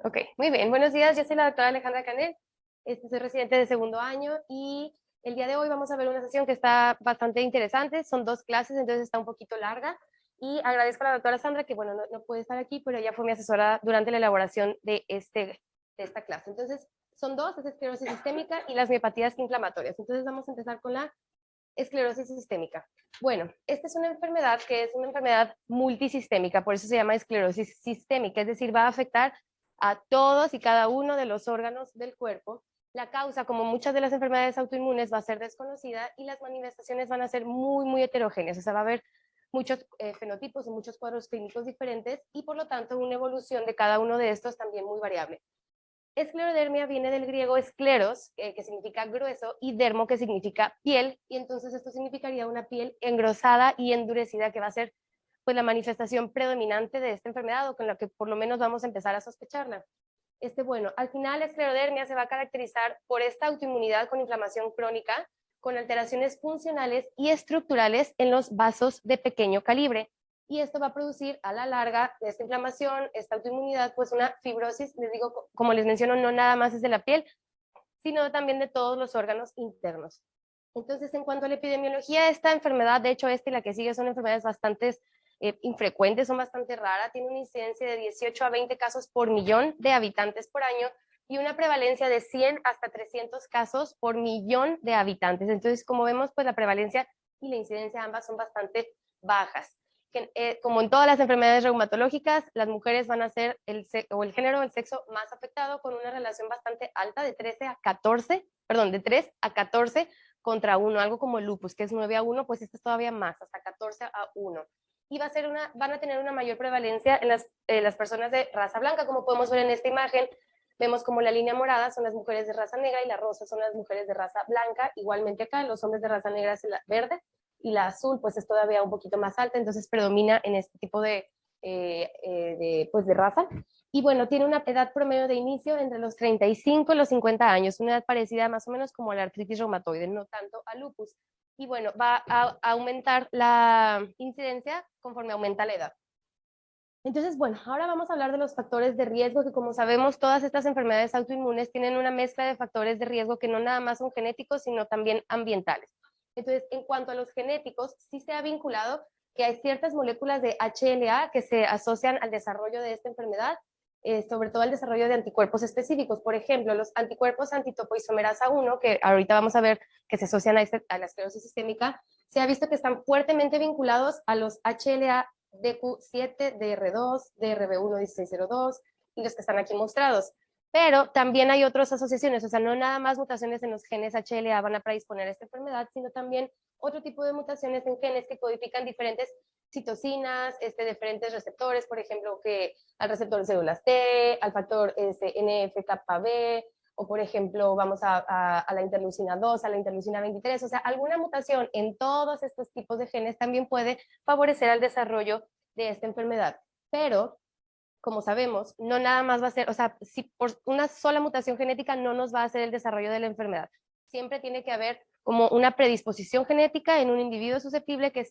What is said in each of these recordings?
Ok, muy bien. Buenos días, yo soy la doctora Alejandra Canel, soy residente de segundo año y el día de hoy vamos a ver una sesión que está bastante interesante. Son dos clases, entonces está un poquito larga y agradezco a la doctora Sandra que, bueno, no puede estar aquí, pero ella fue mi asesora durante la elaboración de esta clase. Entonces, son dos, es esclerosis sistémica y las miopatías inflamatorias. Entonces, vamos a empezar con la esclerosis sistémica. Bueno, esta es una enfermedad que es una enfermedad multisistémica, por eso se llama esclerosis sistémica, es decir, va a afectar a todos y cada uno de los órganos del cuerpo. La causa, como muchas de las enfermedades autoinmunes, va a ser desconocida y las manifestaciones van a ser muy heterogéneas, o sea, va a haber muchos fenotipos y muchos cuadros clínicos diferentes y por lo tanto una evolución de cada uno de estos también muy variable. Esclerodermia viene del griego escleros, que significa grueso, y dermo, que significa piel, y entonces esto significaría una piel engrosada y endurecida, que va a ser pues la manifestación predominante de esta enfermedad, o con la que por lo menos vamos a empezar a sospecharla. Bueno, al final la esclerodermia se va a caracterizar por esta autoinmunidad con inflamación crónica, con alteraciones funcionales y estructurales en los vasos de pequeño calibre. Y esto va a producir a la larga de esta inflamación, esta autoinmunidad, pues una fibrosis, les digo, como les menciono, no nada más es de la piel, sino también de todos los órganos internos. Entonces, en cuanto a la epidemiología, esta enfermedad, de hecho, esta y la que sigue son enfermedades bastante infrecuentes, son bastante raras, tiene una incidencia de 18 a 20 casos por millón de habitantes por año y una prevalencia de 100 hasta 300 casos por millón de habitantes. Entonces, como vemos, pues la prevalencia y la incidencia ambas son bastante bajas. Como en todas las enfermedades reumatológicas, las mujeres van a ser el género o el sexo más afectado, con una relación bastante alta de 13 a 14, perdón, de 3 a 14 contra 1, algo como el lupus, que es 9 a 1, pues este es todavía más, hasta 14 a 1. Y van a tener una mayor prevalencia en las personas de raza blanca, como podemos ver en esta imagen. Vemos como la línea morada son las mujeres de raza negra y la rosa son las mujeres de raza blanca. Igualmente acá, los hombres de raza negra es la verde y la azul pues es todavía un poquito más alta, entonces predomina en este tipo pues de raza. Y bueno, tiene una edad promedio de inicio entre los 35 y los 50 años, una edad parecida más o menos como a la artritis reumatoide, no tanto al lupus. Y bueno, va a aumentar la incidencia conforme aumenta la edad. Entonces, bueno, ahora vamos a hablar de los factores de riesgo, que como sabemos, todas estas enfermedades autoinmunes tienen una mezcla de factores de riesgo que no nada más son genéticos, sino también ambientales. Entonces, en cuanto a los genéticos, sí se ha vinculado que hay ciertas moléculas de HLA que se asocian al desarrollo de esta enfermedad, sobre todo al desarrollo de anticuerpos específicos. Por ejemplo, los anticuerpos antitopoisomerasa 1, que ahorita vamos a ver que se asocian a la esclerosis sistémica, se ha visto que están fuertemente vinculados a los HLA DQ7, DR2, DRB1 1602 y los que están aquí mostrados. Pero también hay otras asociaciones, o sea, no nada más mutaciones en los genes HLA van a predisponer a esta enfermedad, sino también otro tipo de mutaciones en genes que codifican diferentes citocinas, diferentes receptores, por ejemplo, que al receptor de células T, al factor NF-κB, o por ejemplo, vamos a la interleucina 2, a la interleucina 23, o sea, alguna mutación en todos estos tipos de genes también puede favorecer al desarrollo de esta enfermedad. Pero, como sabemos, no nada más va a ser, o sea, si por una sola mutación genética no nos va a hacer el desarrollo de la enfermedad. Siempre tiene que haber como una predisposición genética en un individuo susceptible que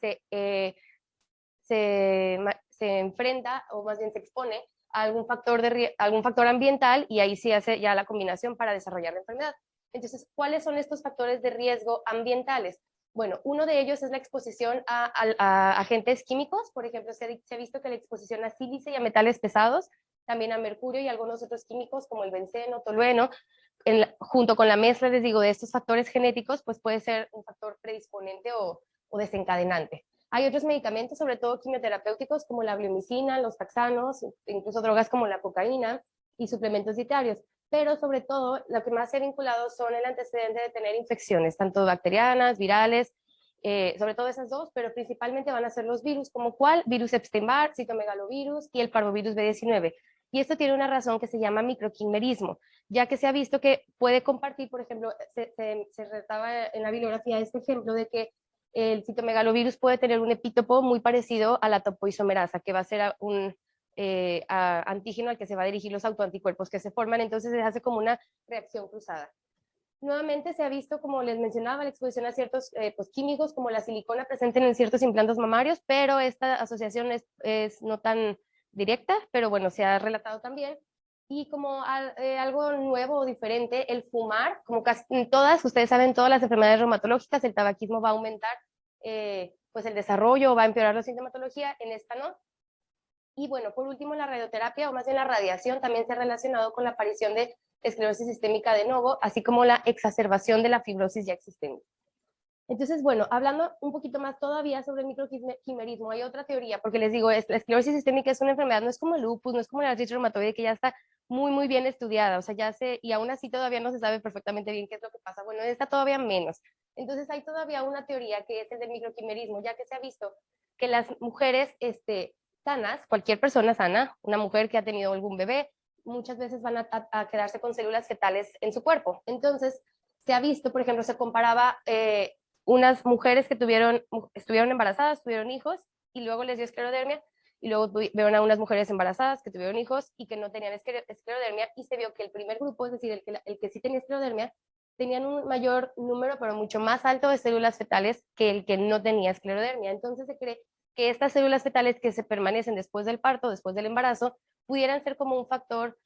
se enfrenta, o más bien se expone a algún factor ambiental, y ahí sí hace ya la combinación para desarrollar la enfermedad. Entonces, ¿cuáles son estos factores de riesgo ambientales? Bueno, uno de ellos es la exposición a agentes químicos. Por ejemplo, se ha visto que la exposición a sílice y a metales pesados, también a mercurio y algunos otros químicos como el benceno, tolueno, junto con la mezcla, les digo, de estos factores genéticos, pues puede ser un factor predisponente o desencadenante. Hay otros medicamentos, sobre todo quimioterapéuticos, como la bleomicina, los taxanos, incluso drogas como la cocaína y suplementos dietarios. Pero sobre todo, lo que más se ha vinculado son el antecedente de tener infecciones, tanto bacterianas, virales, sobre todo esas dos, pero principalmente van a ser los virus, como cuál, virus Epstein-Barr, citomegalovirus y el parvovirus B19. Y esto tiene una razón que se llama microquimerismo, ya que se ha visto que puede compartir, por ejemplo, se retaba en la bibliografía este ejemplo de que el citomegalovirus puede tener un epítopo muy parecido a la topoisomerasa, que va a ser un antígeno al que se va a dirigir los autoanticuerpos que se forman, entonces se hace como una reacción cruzada. Nuevamente se ha visto, como les mencionaba, la exposición a ciertos pues, químicos como la silicona presente en ciertos implantes mamarios, pero esta asociación es no tan directa, pero bueno, se ha relatado también. Y como algo nuevo o diferente, el fumar, como casi en todas, ustedes saben, todas las enfermedades reumatológicas, el tabaquismo va a aumentar pues el desarrollo, va a empeorar la sintomatología, en esta no. Y bueno, por último, la radioterapia, o más bien la radiación, también se ha relacionado con la aparición de esclerosis sistémica de novo, así como la exacerbación de la fibrosis ya existente. Entonces, bueno, hablando un poquito más todavía sobre el microquimerismo, hay otra teoría, porque les digo, la esclerosis sistémica es una enfermedad, no es como el lupus, no es como la artritis reumatoide, que ya está muy, muy bien estudiada, o sea, ya se, y aún así todavía no se sabe perfectamente bien qué es lo que pasa, bueno, esta todavía menos. Entonces, hay todavía una teoría que es el del microquimerismo, ya que se ha visto que las mujeres sanas, cualquier persona sana, una mujer que ha tenido algún bebé, muchas veces van a quedarse con células fetales en su cuerpo. Entonces, se ha visto, por ejemplo, se comparaba unas mujeres que estuvieron embarazadas, tuvieron hijos y luego les dio esclerodermia, y luego vieron a unas mujeres embarazadas que tuvieron hijos y que no tenían esclerodermia, y se vio que el primer grupo, es decir, el que sí tenía esclerodermia, tenían un mayor número, pero mucho más alto de células fetales que el que no tenía esclerodermia. Entonces se cree que estas células fetales que se permanecen después del parto, después del embarazo, pudieran ser como un factor,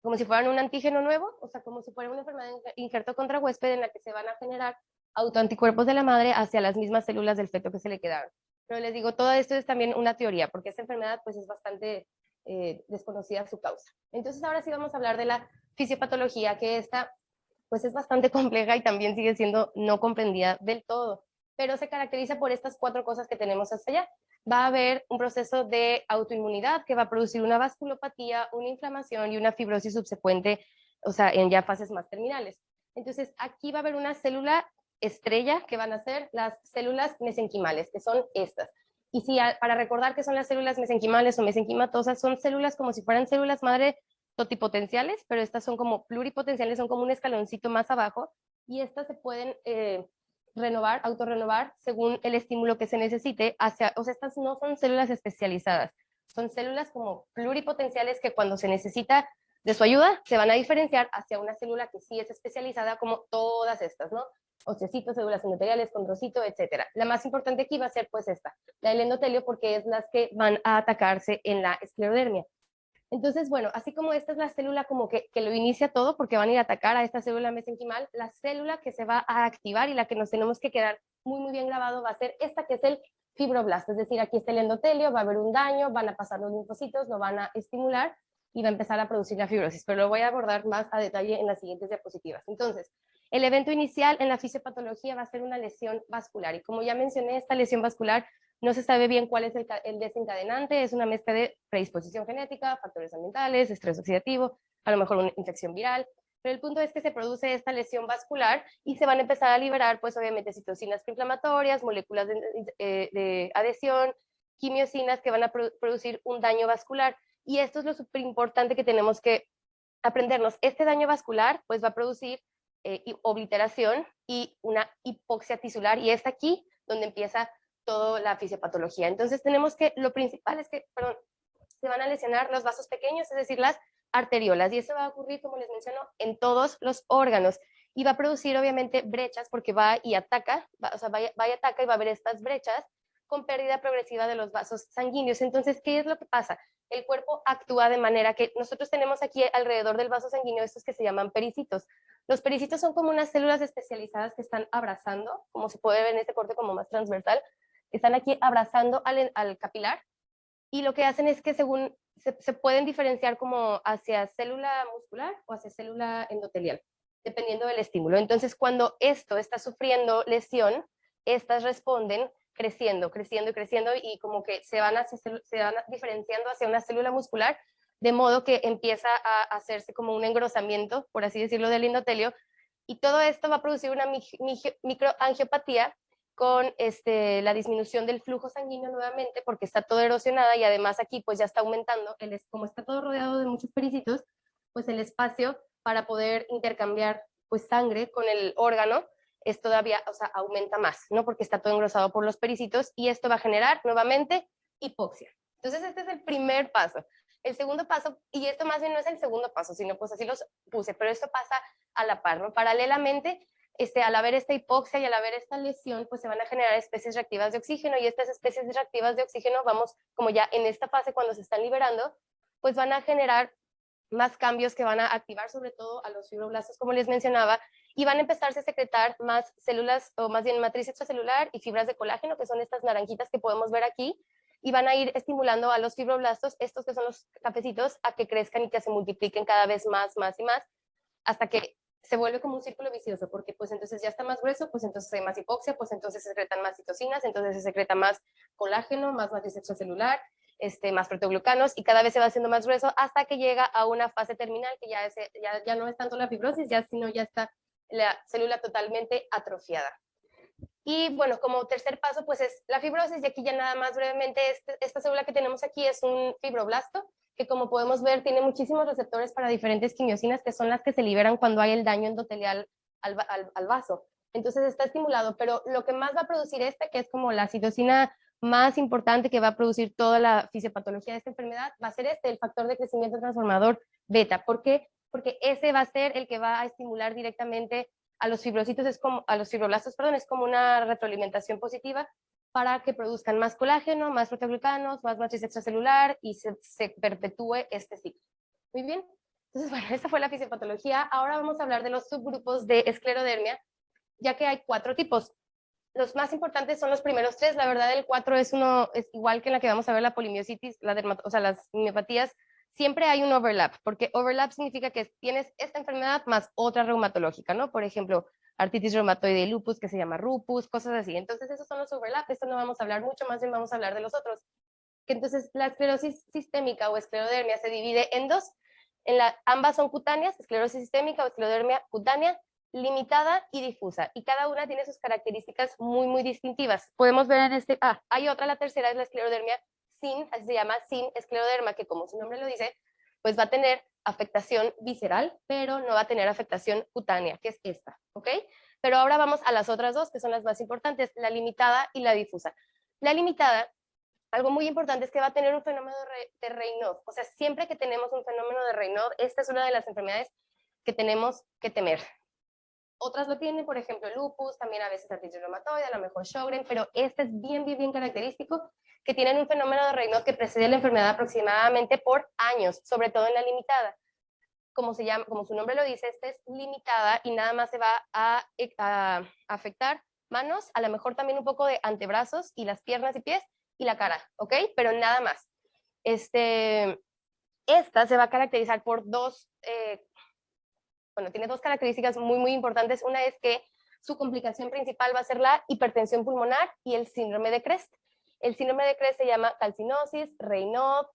como si fueran un antígeno nuevo, o sea, como si fuera una enfermedad de injerto contra huésped en la que se van a generar autoanticuerpos de la madre hacia las mismas células del feto que se le quedaron. Pero les digo, todo esto es también una teoría, porque esta enfermedad pues es bastante desconocida su causa. Entonces ahora sí vamos a hablar de la fisiopatología, que esta pues es bastante compleja y también sigue siendo no comprendida del todo, pero se caracteriza por estas cuatro cosas que tenemos hasta allá. Va a haber un proceso de autoinmunidad que va a producir una vasculopatía, una inflamación y una fibrosis subsecuente, o sea, en ya fases más terminales. Entonces, aquí va a haber una célula estrella que van a ser las células mesenquimales, que son estas. Y si para recordar que son las células mesenquimales o mesenquimatosas, son células como si fueran células madre totipotenciales, pero estas son como pluripotenciales, son como un escaloncito más abajo, y estas se pueden renovar, autorrenovar según el estímulo que se necesite hacia, o sea, estas no son células especializadas, son células como pluripotenciales que cuando se necesita de su ayuda se van a diferenciar hacia una célula que sí es especializada, como todas estas, ¿no? Ocecitos, células endoteliales, condrocito, etcétera. La más importante aquí va a ser pues esta, la del endotelio, porque es las que van a atacarse en la esclerodermia. Entonces, bueno, así como esta es la célula como que lo inicia todo, porque van a ir a atacar a esta célula mesenquimal, la célula que se va a activar y la que nos tenemos que quedar muy, muy bien grabado va a ser esta, que es el fibroblasto. Es decir, aquí está el endotelio, va a haber un daño, van a pasar los linfocitos, lo van a estimular y va a empezar a producir la fibrosis, pero lo voy a abordar más a detalle en las siguientes diapositivas. Entonces, el evento inicial en la fisiopatología va a ser una lesión vascular, y como ya mencioné, esta lesión vascular no se sabe bien cuál es el desencadenante, es una mezcla de predisposición genética, factores ambientales, estrés oxidativo, a lo mejor una infección viral, pero el punto es que se produce esta lesión vascular y se van a empezar a liberar, pues obviamente, citocinas proinflamatorias, moléculas de adhesión, quimiosinas que van a producir un daño vascular. Y esto es lo súper importante que tenemos que aprendernos. Este daño vascular, pues va a producir obliteración y una hipoxia tisular, y es aquí donde empieza toda la fisiopatología. Entonces tenemos que, lo principal es que, perdón, se van a lesionar los vasos pequeños, es decir, las arteriolas, y eso va a ocurrir, como les menciono, en todos los órganos, y va a producir obviamente brechas, porque va y ataca, o sea, va y ataca, y va a haber estas brechas con pérdida progresiva de los vasos sanguíneos. Entonces, ¿qué es lo que pasa? El cuerpo actúa de manera que nosotros tenemos aquí alrededor del vaso sanguíneo estos que se llaman pericitos. Los pericitos son como unas células especializadas que están abrazando, como se puede ver en este corte como más transversal, están aquí abrazando al capilar, y lo que hacen es que según se pueden diferenciar como hacia célula muscular o hacia célula endotelial, dependiendo del estímulo. Entonces, cuando esto está sufriendo lesión, estas responden creciendo, creciendo y creciendo, y como que se van diferenciando hacia una célula muscular, de modo que empieza a hacerse como un engrosamiento, por así decirlo, del endotelio, y todo esto va a producir una microangiopatía con la disminución del flujo sanguíneo nuevamente, porque está todo erosionada, y además aquí pues ya está aumentando, como está todo rodeado de muchos pericitos, pues el espacio para poder intercambiar pues sangre con el órgano es todavía, o sea, aumenta más, ¿no? Porque está todo engrosado por los pericitos, y esto va a generar nuevamente hipoxia. Entonces este es el primer paso. El segundo paso, y esto más bien no es el segundo paso, sino pues así los puse, pero esto pasa a la par, ¿no? Paralelamente, al haber esta hipoxia y al haber esta lesión, pues se van a generar especies reactivas de oxígeno, y estas especies reactivas de oxígeno, vamos, como ya en esta fase cuando se están liberando, pues van a generar más cambios que van a activar sobre todo a los fibroblastos, como les mencionaba, y van a empezarse a secretar más células, o más bien matriz extracelular y fibras de colágeno, que son estas naranjitas que podemos ver aquí, y van a ir estimulando a los fibroblastos, estos que son los cafecitos, a que crezcan y que se multipliquen cada vez más y más, hasta que se vuelve como un círculo vicioso, porque pues entonces ya está más grueso, pues entonces hay más hipoxia, pues entonces se secretan más citocinas, entonces se secreta más colágeno, más matriz extracelular, más proteoglucanos, y cada vez se va haciendo más grueso hasta que llega a una fase terminal que ya no es tanto la fibrosis, sino ya está la célula totalmente atrofiada. Y bueno, como tercer paso, pues es la fibrosis, y aquí ya nada más brevemente, esta célula que tenemos aquí es un fibroblasto, que como podemos ver tiene muchísimos receptores para diferentes quimiosinas, que son las que se liberan cuando hay el daño endotelial al vaso. Entonces está estimulado, pero lo que más va a producir que es como la citocina más importante que va a producir toda la fisiopatología de esta enfermedad, va a ser el factor de crecimiento transformador beta. ¿Por qué? Porque ese va a ser el que va a estimular directamente a los fibrocitos, a los fibroblastos, perdón, es como una retroalimentación positiva para que produzcan más colágeno, más proteoglucanos, más matriz extracelular y se perpetúe este ciclo. Muy bien. Entonces, bueno, esta fue la fisiopatología. Ahora vamos a hablar de los subgrupos de esclerodermia, ya que hay 4 tipos. Los más importantes son los primeros 3. La verdad, el 4 es igual que en la que vamos a ver la polimiositis, o sea, las miopatías. Siempre hay un overlap, porque overlap significa que tienes esta enfermedad más otra reumatológica, ¿no? Por ejemplo, artritis reumatoide y lupus, que se llama lupus, cosas así. Entonces, esos son los overlaps. Esto no vamos a hablar mucho, más bien vamos a hablar de los otros. Entonces, la esclerosis sistémica o esclerodermia se divide en 2. Ambas son cutáneas, esclerosis sistémica o esclerodermia cutánea, limitada y difusa, y cada una tiene sus características muy distintivas. Podemos ver en hay otra, la tercera es la esclerodermia sin, así se llama, sin escleroderma, que como su nombre lo dice, pues va a tener afectación visceral, pero no va a tener afectación cutánea, que es esta, ¿ok? Pero ahora vamos a las otras 2, que son las más importantes, la limitada y la difusa. La limitada, algo muy importante es que va a tener un fenómeno de Raynaud. O sea, siempre que tenemos un fenómeno de Raynaud, esta es una de las enfermedades que tenemos que temer. Otras lo tienen, por ejemplo, lupus, también a veces artritis reumatoide, a lo mejor Sjögren, pero este es bien característico, que tienen un fenómeno de Raynaud que precede la enfermedad aproximadamente por años, sobre todo en la limitada. Como su nombre lo dice, esta es limitada y nada más se va a afectar manos, a lo mejor también un poco de antebrazos y las piernas y pies y la cara, ¿ok? Pero nada más. Esta se va a caracterizar por tiene 2 características muy importantes. Una es que su complicación principal va a ser la hipertensión pulmonar y el síndrome de Crest. El síndrome de Crest se llama calcinosis, Raynaud,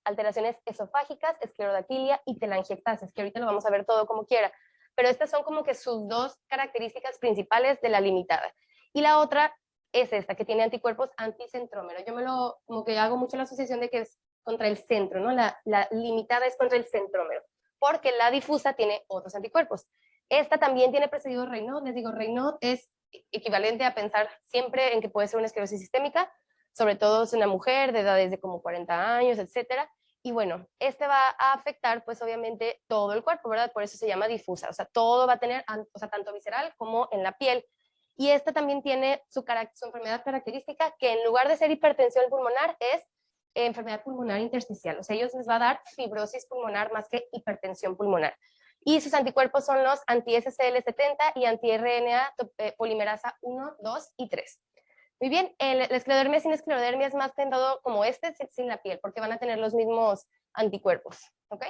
alteraciones esofágicas, esclerodaquilia y telangiectasis, que ahorita lo vamos a ver todo como quiera. Pero estas son como que sus 2 características principales de la limitada. Y la otra es esta, que tiene anticuerpos anticentrómero. Yo como que hago mucho la asociación de que es contra el centro, ¿no? La limitada es contra el centrómero, porque la difusa tiene otros anticuerpos. Esta también tiene precedido Raynaud. Les digo, Raynaud es equivalente a pensar siempre en que puede ser una esclerosis sistémica, sobre todo si una mujer de edades de como 40 años, etcétera. Y bueno, va a afectar, pues obviamente, todo el cuerpo, ¿verdad? Por eso se llama difusa. O sea, todo va a tener, o sea, tanto visceral como en la piel. Y esta también tiene su enfermedad característica, que en lugar de ser hipertensión pulmonar, es enfermedad pulmonar intersticial. O sea, ellos les va a dar fibrosis pulmonar más que hipertensión pulmonar. Y sus anticuerpos son los anti-SCL70 y anti-RNA polimerasa 1, 2 y 3. Muy bien, la esclerodermia sin esclerodermia es más tendado como sin la piel, porque van a tener los mismos anticuerpos, ¿ok?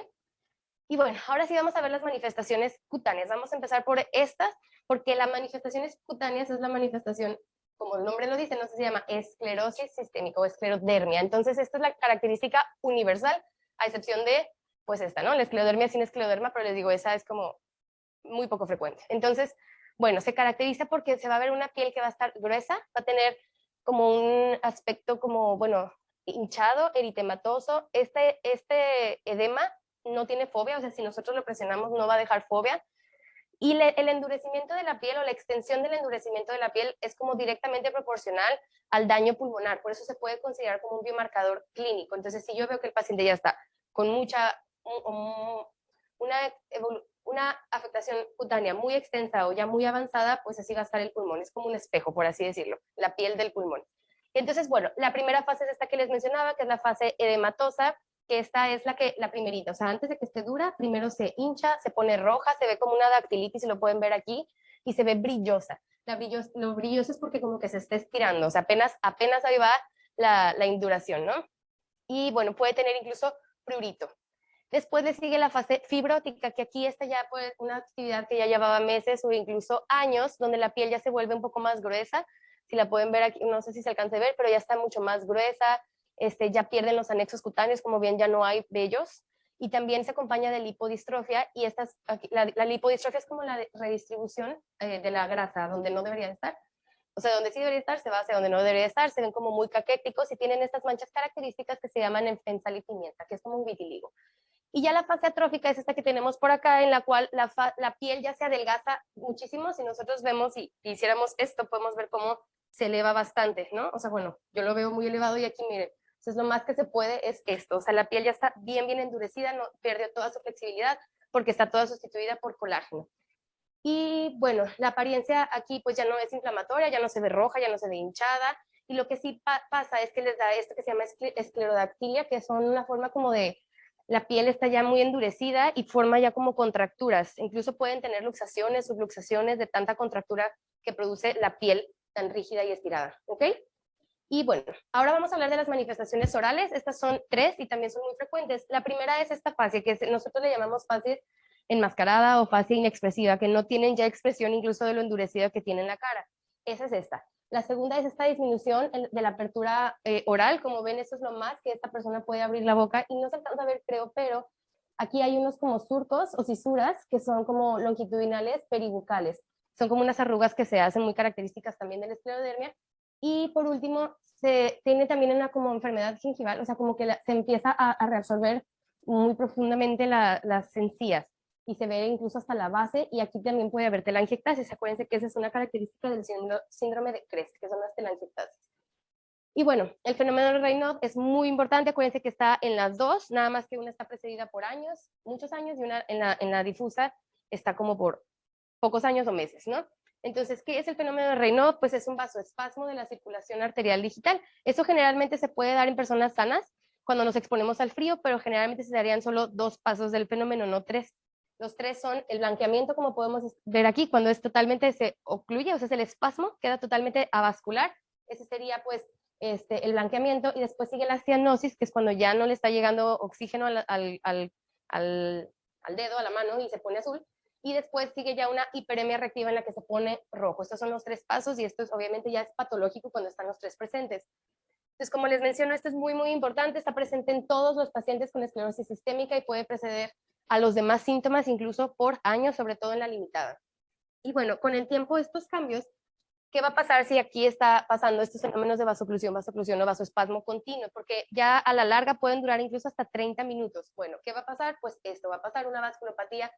Y bueno, ahora sí vamos a ver las manifestaciones cutáneas. Vamos a empezar por estas, porque las manifestaciones cutáneas es la manifestación, como el nombre lo dice, no se llama esclerosis sistémica o esclerodermia. Entonces, esta es la característica universal, a excepción de, pues esta, ¿no? La esclerodermia sin escleroderma, pero les digo, esa es como muy poco frecuente. Entonces, bueno, se caracteriza porque se va a ver una piel que va a estar gruesa, va a tener como un aspecto como, bueno, hinchado, eritematoso. Este edema no tiene fobia, o sea, si nosotros lo presionamos no va a dejar fobia. Y el endurecimiento de la piel o la extensión del endurecimiento de la piel es como directamente proporcional al daño pulmonar, por eso se puede considerar como un biomarcador clínico. Entonces, si yo veo que el paciente ya está con una afectación cutánea muy extensa o ya muy avanzada, pues así va a estar el pulmón, es como un espejo, por así decirlo, la piel del pulmón. Entonces, bueno, la primera fase es esta que les mencionaba, que es la fase edematosa, que esta es la primerita, o sea, antes de que esté dura, primero se hincha, se pone roja, se ve como una dactilitis, lo pueden ver aquí, y se ve brillosa. Lo brilloso es porque como que se está estirando, o sea, apenas ahí va la induración, ¿no? Y bueno, puede tener incluso prurito. Después le sigue la fase fibrótica, que aquí está ya pues una actividad que ya llevaba meses o incluso años, donde la piel ya se vuelve un poco más gruesa. Si la pueden ver aquí, no sé si se alcanza a ver, pero ya está mucho más gruesa, ya pierden los anexos cutáneos, como bien ya no hay vellos, y también se acompaña de lipodistrofia, y la lipodistrofia es como la redistribución de la grasa, donde no debería estar. O sea, donde sí debería estar, se va hacia donde no debería estar, se ven como muy caquéticos y tienen estas manchas características que se llaman en sal y pimienta, que es como un vitiligo. Y ya la fase atrófica es esta que tenemos por acá, en la cual la piel ya se adelgaza muchísimo. Si nosotros vemos y hiciéramos esto, podemos ver cómo se eleva bastante, ¿no? O sea, bueno, yo lo veo muy elevado y aquí miren, entonces lo más que se puede es esto, o sea, la piel ya está bien endurecida, no pierde toda su flexibilidad porque está toda sustituida por colágeno. Y bueno, la apariencia aquí pues ya no es inflamatoria, ya no se ve roja, ya no se ve hinchada, y lo que sí pasa es que les da esto que se llama esclerodactilia, que son una forma como de, la piel está ya muy endurecida y forma ya como contracturas, incluso pueden tener luxaciones, subluxaciones de tanta contractura que produce la piel tan rígida y estirada, ¿ok? Y bueno, ahora vamos a hablar de las manifestaciones orales. Estas son 3 y también son muy frecuentes. La primera es esta fase, que nosotros le llamamos fase enmascarada o fase inexpresiva, que no tienen ya expresión incluso de lo endurecido que tiene en la cara. Esa es esta. La segunda es esta disminución de la apertura oral. Como ven, esto es lo más que esta persona puede abrir la boca y no se alcanza a ver, creo, pero aquí hay unos como surcos o cisuras que son como longitudinales peribucales. Son como unas arrugas que se hacen muy características también de la esclerodermia. Y por último, se tiene también una como enfermedad gingival, o sea, como que se empieza a reabsorber muy profundamente las encías y se ve incluso hasta la base, y aquí también puede haber telangiectasis. Acuérdense que esa es una característica del síndrome de Crest, que son las telangiectasis. Y bueno, el fenómeno de Raynaud es muy importante. Acuérdense que está en las dos, nada más que una está precedida por años, muchos años, y una en la difusa está como por pocos años o meses, ¿no? Entonces, ¿qué es el fenómeno de Raynaud? Pues es un vasoespasmo de la circulación arterial digital. Eso generalmente se puede dar en personas sanas cuando nos exponemos al frío, pero generalmente se darían solo 2 pasos del fenómeno, no 3. Los 3 son el blanqueamiento, como podemos ver aquí, cuando es totalmente se ocluye, o sea, es el espasmo, queda totalmente avascular. Ese sería, pues, el blanqueamiento, y después sigue la cianosis, que es cuando ya no le está llegando oxígeno al dedo, a la mano, y se pone azul. Y después sigue ya una hiperemia reactiva en la que se pone rojo. Estos son los 3 pasos, y esto obviamente ya es patológico cuando están los 3 presentes. Entonces, como les menciono, esto es muy importante, está presente en todos los pacientes con esclerosis sistémica y puede preceder a los demás síntomas incluso por años, sobre todo en la limitada. Y bueno, con el tiempo estos cambios, ¿qué va a pasar si aquí está pasando estos fenómenos de vasoclusión o vasoespasmo continuo? Porque ya a la larga pueden durar incluso hasta 30 minutos. Bueno, ¿qué va a pasar? Pues esto va a pasar, una vasculopatía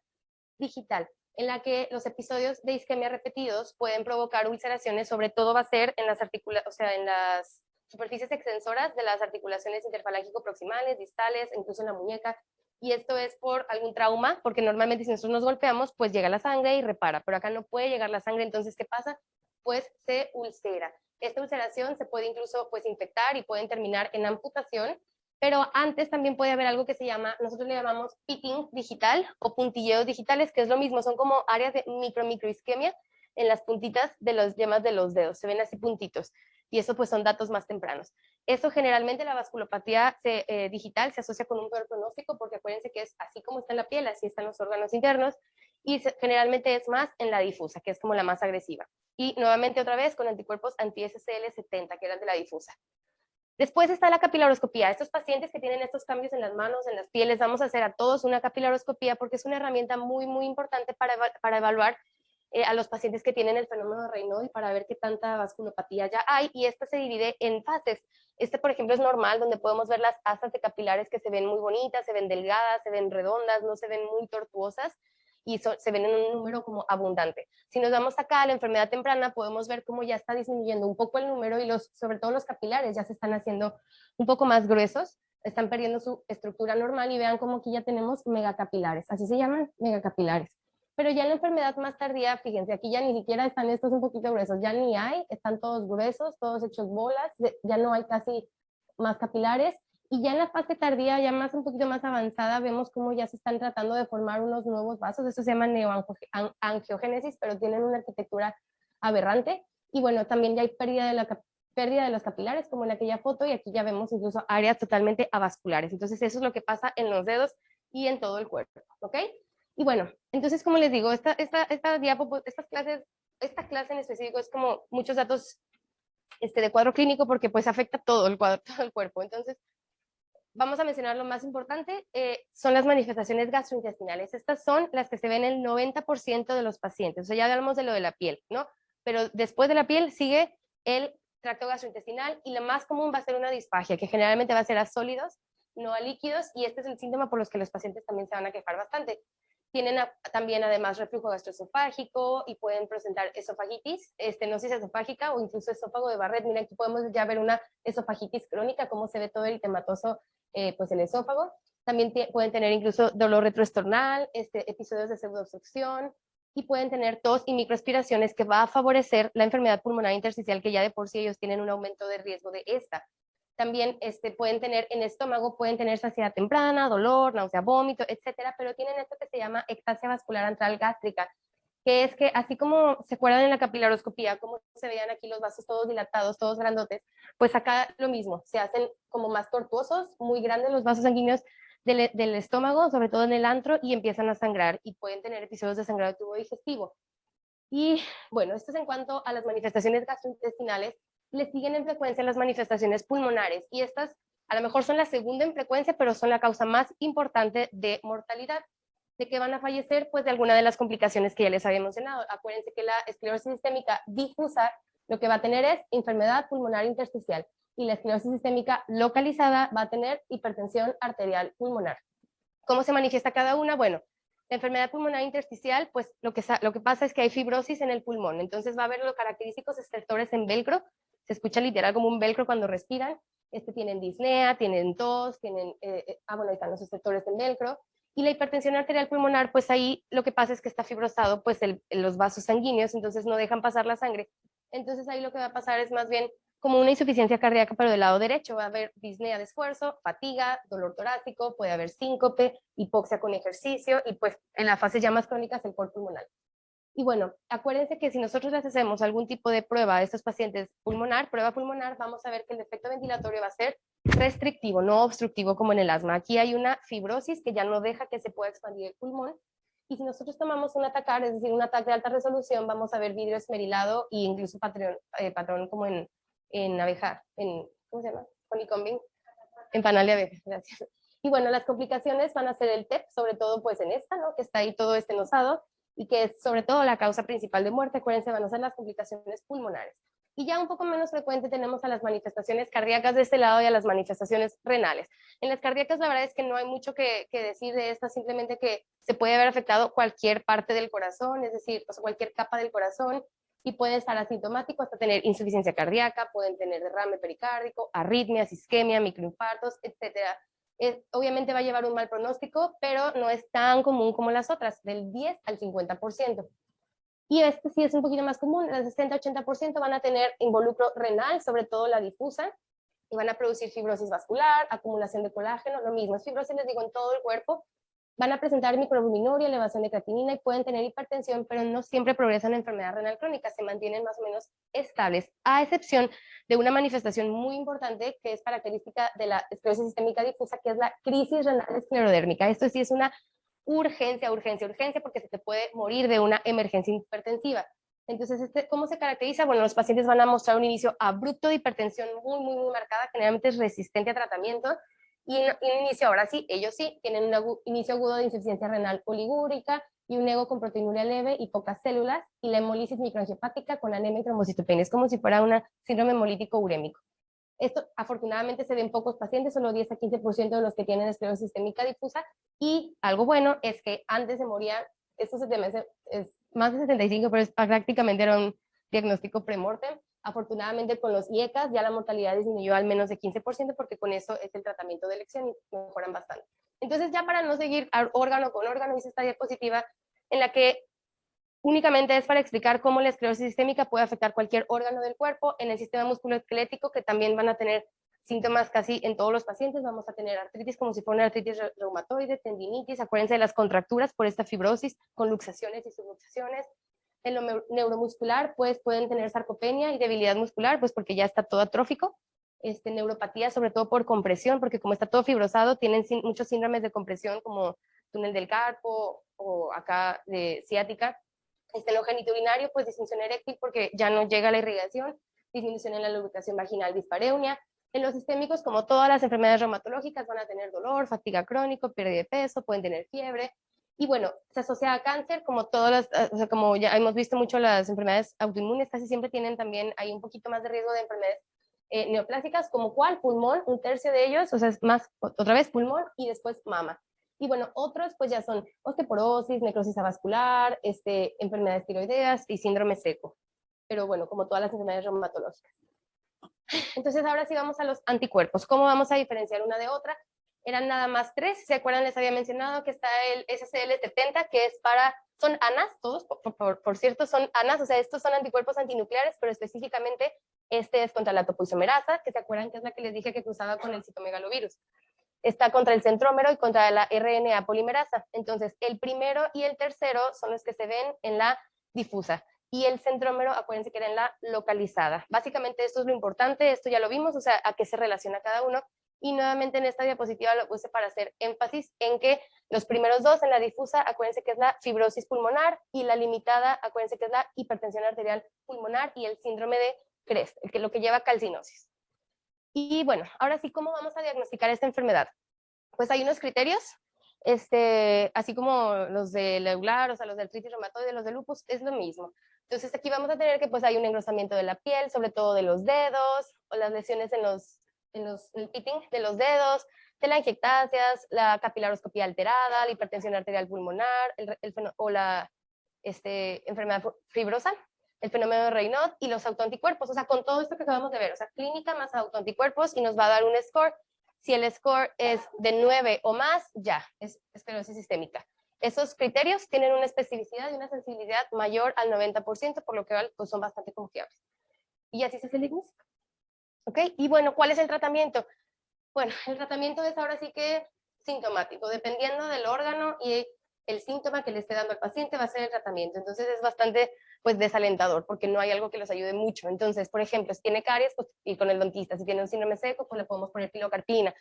digital, en la que los episodios de isquemia repetidos pueden provocar ulceraciones. Sobre todo va a ser en las en las superficies extensoras de las articulaciones interfalángico-proximales, distales, incluso en la muñeca. Y esto es por algún trauma, porque normalmente si nosotros nos golpeamos, pues llega la sangre y repara, pero acá no puede llegar la sangre. Entonces, ¿qué pasa? Pues se ulcera. Esta ulceración se puede incluso pues infectar y pueden terminar en amputación. Pero antes también puede haber algo que se llama, nosotros le llamamos pitting digital o puntilleos digitales, que es lo mismo, son como áreas de microisquemia en las puntitas de las yemas de los dedos, se ven así puntitos, y eso pues son datos más tempranos. Eso generalmente, la vasculopatía digital se asocia con un peor pronóstico, porque acuérdense que es así como está en la piel, así están los órganos internos, y generalmente es más en la difusa, que es como la más agresiva. Y nuevamente otra vez con anticuerpos anti-SCL70, que eran de la difusa. Después está la capilaroscopía. Estos pacientes que tienen estos cambios en las manos, en las pieles, vamos a hacer a todos una capilaroscopía, porque es una herramienta muy importante para evaluar a los pacientes que tienen el fenómeno de Raynaud y para ver qué tanta vasculopatía ya hay. Y esta se divide en fases. Por ejemplo, es normal, donde podemos ver las astas de capilares que se ven muy bonitas, se ven delgadas, se ven redondas, no se ven muy tortuosas, y se ven en un número como abundante. Si nos vamos acá a la enfermedad temprana, podemos ver cómo ya está disminuyendo un poco el número, y sobre todo los capilares ya se están haciendo un poco más gruesos, están perdiendo su estructura normal, y vean cómo aquí ya tenemos megacapilares, así se llaman, megacapilares. Pero ya en la enfermedad más tardía, fíjense, aquí ya ni siquiera están estos un poquito gruesos, ya ni hay, están todos gruesos, todos hechos bolas, ya no hay casi más capilares, Y ya en la fase tardía, ya más un poquito más avanzada, vemos cómo ya se están tratando de formar unos nuevos vasos. Eso se llama neoangiogénesis, pero tienen una arquitectura aberrante. Y bueno, también ya hay pérdida de los capilares, como en aquella foto, y aquí ya vemos incluso áreas totalmente avasculares. Entonces, eso es lo que pasa en los dedos y en todo el cuerpo, ¿ok? Y bueno, entonces, como les digo, esta clase en específico es como muchos datos de cuadro clínico porque pues afecta todo el cuadro, todo el cuerpo. Entonces, vamos a mencionar lo más importante, son las manifestaciones gastrointestinales. Estas son las que se ven en el 90% de los pacientes. O sea, ya hablamos de lo de la piel, ¿no? Pero después de la piel sigue el tracto gastrointestinal y lo más común va a ser una disfagia, que generalmente va a ser a sólidos, no a líquidos, y este es el síntoma por los que los pacientes también se van a quejar bastante. Tienen también además reflujo gastroesofágico y pueden presentar esofagitis, estenosis esofágica o incluso esófago de Barrett. Mira, aquí podemos ya ver una esofagitis crónica, cómo se ve todo eritematoso pues el esófago. También pueden tener incluso dolor retroesternal, episodios de pseudoobstrucción, y pueden tener tos y microaspiraciones que va a favorecer la enfermedad pulmonar intersticial, que ya de por sí ellos tienen un aumento de riesgo de esta. También pueden tener en el estómago, pueden tener saciedad temprana, dolor, náusea, vómito, etcétera, pero tienen esto que se llama ectasia vascular antral gástrica, que es que así como se acuerdan en la capilaroscopía, como se veían aquí los vasos todos dilatados, todos grandotes, pues acá lo mismo, se hacen como más tortuosos, muy grandes los vasos sanguíneos del estómago, sobre todo en el antro, y empiezan a sangrar y pueden tener episodios de sangrado de tubo digestivo. Y bueno, esto es en cuanto a las manifestaciones gastrointestinales. Le siguen en frecuencia las manifestaciones pulmonares, y estas a lo mejor son la segunda en frecuencia, pero son la causa más importante de mortalidad. ¿De qué van a fallecer? Pues de alguna de las complicaciones que ya les había mencionado. Acuérdense que la esclerosis sistémica difusa lo que va a tener es enfermedad pulmonar intersticial, y la esclerosis sistémica localizada va a tener hipertensión arterial pulmonar. ¿Cómo se manifiesta cada una? Bueno, la enfermedad pulmonar intersticial, pues lo que pasa es que hay fibrosis en el pulmón, entonces va a haber los característicos estertores en velcro, se escucha literal como un velcro cuando respiran, tienen disnea, tienen tos, bueno, ahí están los estertores en velcro, y la hipertensión arterial pulmonar, pues ahí lo que pasa es que está fibrosado, pues los vasos sanguíneos, entonces no dejan pasar la sangre, entonces ahí lo que va a pasar es más bien como una insuficiencia cardíaca, pero del lado derecho va a haber disnea de esfuerzo, fatiga, dolor torácico, puede haber síncope, hipoxia con ejercicio, y pues en las fases ya más crónicas el cor pulmonar. Y bueno, acuérdense que si nosotros les hacemos algún tipo de prueba a estos pacientes prueba pulmonar, vamos a ver que el efecto ventilatorio va a ser restrictivo, no obstructivo como en el asma. Aquí hay una fibrosis que ya no deja que se pueda expandir el pulmón. Y si nosotros tomamos un atacar, es decir, un ataque de alta resolución, vamos a ver vidrio esmerilado e incluso patrón como en abeja, ¿cómo se llama? Honeycombing, en panal de abeja, gracias. Y bueno, las complicaciones van a ser el TEP, sobre todo pues en esta, ¿no? Que está ahí todo estenosado, y que es sobre todo la causa principal de muerte. Acuérdense, van a ser las complicaciones pulmonares. Y ya un poco menos frecuente tenemos a las manifestaciones cardíacas de este lado y a las manifestaciones renales. En las cardíacas la verdad es que no hay mucho que decir de estas, simplemente que se puede haber afectado cualquier parte del corazón, es decir, pues cualquier capa del corazón, y puede estar asintomático hasta tener insuficiencia cardíaca, pueden tener derrame pericárdico, arritmias, isquemia, microinfartos, etcétera. Obviamente va a llevar un mal pronóstico, pero no es tan común como las otras, del 10 al 50%. Y este sí es un poquito más común, el 60-80% van a tener involucro renal, sobre todo la difusa, y van a producir fibrosis vascular, acumulación de colágeno, lo mismo, es fibrosis, les digo, en todo el cuerpo. Van a presentar microalbuminuria, elevación de creatinina, y pueden tener hipertensión, pero no siempre progresan en enfermedad renal crónica, se mantienen más o menos estables, a excepción de una manifestación muy importante que es característica de la esclerosis sistémica difusa, que es la crisis renal esclerodérmica. Esto sí es una urgencia, porque se te puede morir de una emergencia hipertensiva. Entonces, ¿cómo se caracteriza? Bueno, los pacientes van a mostrar un inicio abrupto de hipertensión muy marcada, generalmente es resistente a tratamiento, y un inicio, ahora sí, ellos sí, tienen un inicio agudo de insuficiencia renal oligúrica y un ego con proteinuria leve y pocas células, y la hemólisis microangiopática con anemia y trombocitopenia. Es como si fuera un síndrome hemolítico urémico. Esto afortunadamente se ve en pocos pacientes, solo 10 a 15% de los que tienen esclerosis sistémica difusa, y algo bueno es que antes se moría, esto es más de 75, pero prácticamente era un diagnóstico premortem. Afortunadamente con los IECAS ya la mortalidad disminuyó al menos de 15%, porque con eso es el tratamiento de elección y mejoran bastante. Entonces, ya para no seguir órgano con órgano, hice esta diapositiva en la que únicamente es para explicar cómo la esclerosis sistémica puede afectar cualquier órgano del cuerpo. En el sistema musculoesquelético, que también van a tener síntomas casi en todos los pacientes. Vamos a tener artritis como si fuera una artritis reumatoide, tendinitis, acuérdense de las contracturas por esta fibrosis, con luxaciones y subluxaciones. En lo neuromuscular, pues pueden tener sarcopenia y debilidad muscular, pues porque ya está todo atrófico. Neuropatía, sobre todo por compresión, porque como está todo fibrosado, tienen muchos síndromes de compresión como túnel del carpo o acá de ciática. En lo genitourinario, pues disfunción eréctil porque ya no llega la irrigación, disminución en la lubricación vaginal, dispareunia. En los sistémicos, como todas las enfermedades reumatológicas, van a tener dolor, fatiga crónico, pérdida de peso, pueden tener fiebre. Y bueno, se asocia a cáncer, como todas las, o sea, como ya hemos visto mucho las enfermedades autoinmunes, casi siempre tienen también, hay un poquito más de riesgo de enfermedades neoplásicas, como cuál, pulmón, un tercio de ellos, o sea, es más, otra vez pulmón y después mama. Y bueno, otros pues ya son osteoporosis, necrosis avascular, enfermedades tiroideas y síndrome seco. Pero bueno, como todas las enfermedades reumatológicas. Entonces ahora sí vamos a los anticuerpos. ¿Cómo vamos a diferenciar una de otra? Eran nada más 3, ¿se acuerdan? Les había mencionado que está el SCL70, que es para, son ANAS, todos, por cierto, son ANAS, o sea, estos son anticuerpos antinucleares, pero específicamente este es contra la topoisomerasa, que se acuerdan que es la que les dije que cruzaba con el citomegalovirus. Está contra el centrómero y contra la RNA polimerasa. Entonces, el primero y el tercero son los que se ven en la difusa. Y el centrómero, acuérdense que era en la localizada. Básicamente esto es lo importante, esto ya lo vimos, o sea, a qué se relaciona cada uno. Y nuevamente en esta diapositiva lo puse para hacer énfasis en que los primeros dos en la difusa, acuérdense que es la fibrosis pulmonar, y la limitada, acuérdense que es la hipertensión arterial pulmonar y el síndrome de CREST, lo que lleva calcinosis. Y bueno, ahora sí, ¿cómo vamos a diagnosticar esta enfermedad? Pues hay unos criterios, así como los del eular, o sea, los del artritis reumatoide, los de lupus, es lo mismo. Entonces aquí vamos a tener que pues hay un engrosamiento de la piel, sobre todo de los dedos, o las lesiones el pitting de los dedos, telangiectasias, la capilaroscopía alterada, la hipertensión arterial pulmonar, o la enfermedad fibrosa, el fenómeno de Raynaud y los autoanticuerpos, o sea, con todo esto que acabamos de ver, o sea, clínica más autoanticuerpos, y nos va a dar un score. Si el score es de 9 o más, ya, es esclerosis sistémica. Esos criterios tienen una especificidad y una sensibilidad mayor al 90%, por lo que pues, son bastante confiables. Y así se hace el diagnóstico. ¿Ok? Y bueno, ¿cuál es el tratamiento? Bueno, el tratamiento es ahora sí que sintomático, dependiendo del órgano y el síntoma que le esté dando al paciente va a ser el tratamiento. Entonces es bastante pues desalentador porque no hay algo que los ayude mucho. Entonces, por ejemplo, si tiene caries, pues ir con el dentista. Si tiene un síndrome seco, pues le podemos poner pilocarpina.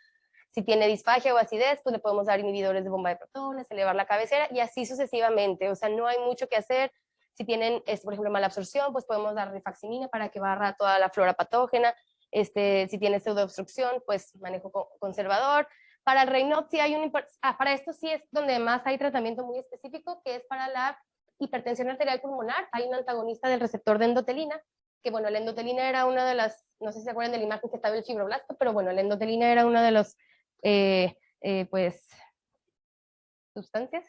Si tiene disfagia o acidez, pues le podemos dar inhibidores de bomba de protones, elevar la cabecera y así sucesivamente. O sea, no hay mucho que hacer. Si tienen, por ejemplo, mala absorción, pues podemos dar rifaximina para que barra toda la flora patógena. Si tiene pseudoobstrucción, pues manejo conservador. Para el Raynaud sí hay para esto sí es donde más hay tratamiento muy específico, que es para la hipertensión arterial pulmonar. Hay un antagonista del receptor de endotelina, que bueno, la endotelina era una de las, no sé si se acuerdan de la imagen que estaba el fibroblasto, pero bueno, la endotelina era una de los, pues, sustancias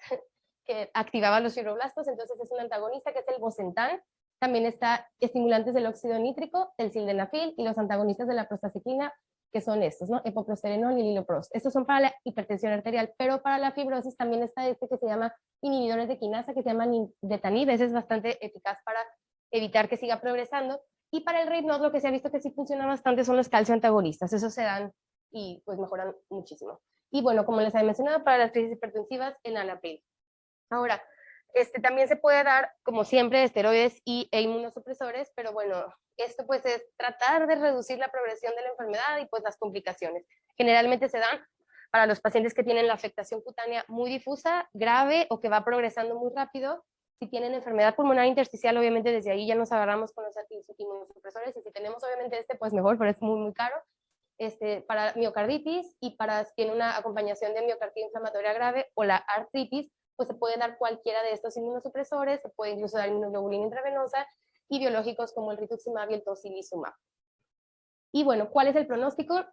que activaba los fibroblastos, entonces es un antagonista que es el bosentan. También está estimulantes del óxido nítrico, el sildenafil y los antagonistas de la prostaciclina, que son estos, ¿no? Epoprosterenol y liloprost. Estos son para la hipertensión arterial, pero para la fibrosis también está que se llama inhibidores de quinasa, que se llama nintedanib. Ese es bastante eficaz para evitar que siga progresando. Y para el Raynaud lo que se ha visto que sí funciona bastante son los calcio antagonistas. Esos se dan y pues mejoran muchísimo. Y bueno, como les había mencionado, para las crisis hipertensivas, el Anapril. Ahora, también se puede dar, como siempre, esteroides e inmunosupresores, pero bueno, esto pues es tratar de reducir la progresión de la enfermedad y pues las complicaciones. Generalmente se dan para los pacientes que tienen la afectación cutánea muy difusa, grave o que va progresando muy rápido. Si tienen enfermedad pulmonar intersticial, obviamente desde ahí ya nos agarramos con los inmunosupresores, y si tenemos obviamente pues mejor, pero es muy, muy caro. Para miocarditis y para si tiene una acompañación de miocardía inflamatoria grave o la artritis, pues se puede dar cualquiera de estos inmunosupresores, se puede incluso dar inmunoglobulina intravenosa y biológicos como el rituximab y el tocilizumab. Y bueno, ¿cuál es el pronóstico?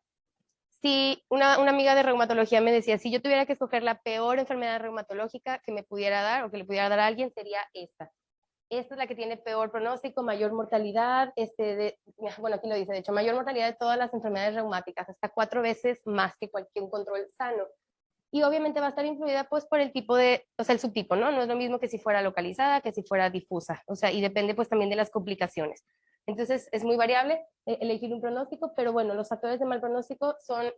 Si una amiga de reumatología me decía, si yo tuviera que escoger la peor enfermedad reumatológica que me pudiera dar o que le pudiera dar a alguien, sería esta. Esta es la que tiene peor pronóstico, mayor mortalidad, bueno, aquí lo dice, de hecho, mayor mortalidad de todas las enfermedades reumáticas, hasta 4 veces más que cualquier control sano. Y obviamente va a estar influida pues por el tipo o sea, el subtipo, ¿no? No es lo mismo que si fuera localizada, que si fuera difusa, o sea, y depende pues también de las complicaciones. Entonces es muy variable elegir un pronóstico, pero bueno, los factores de mal pronóstico son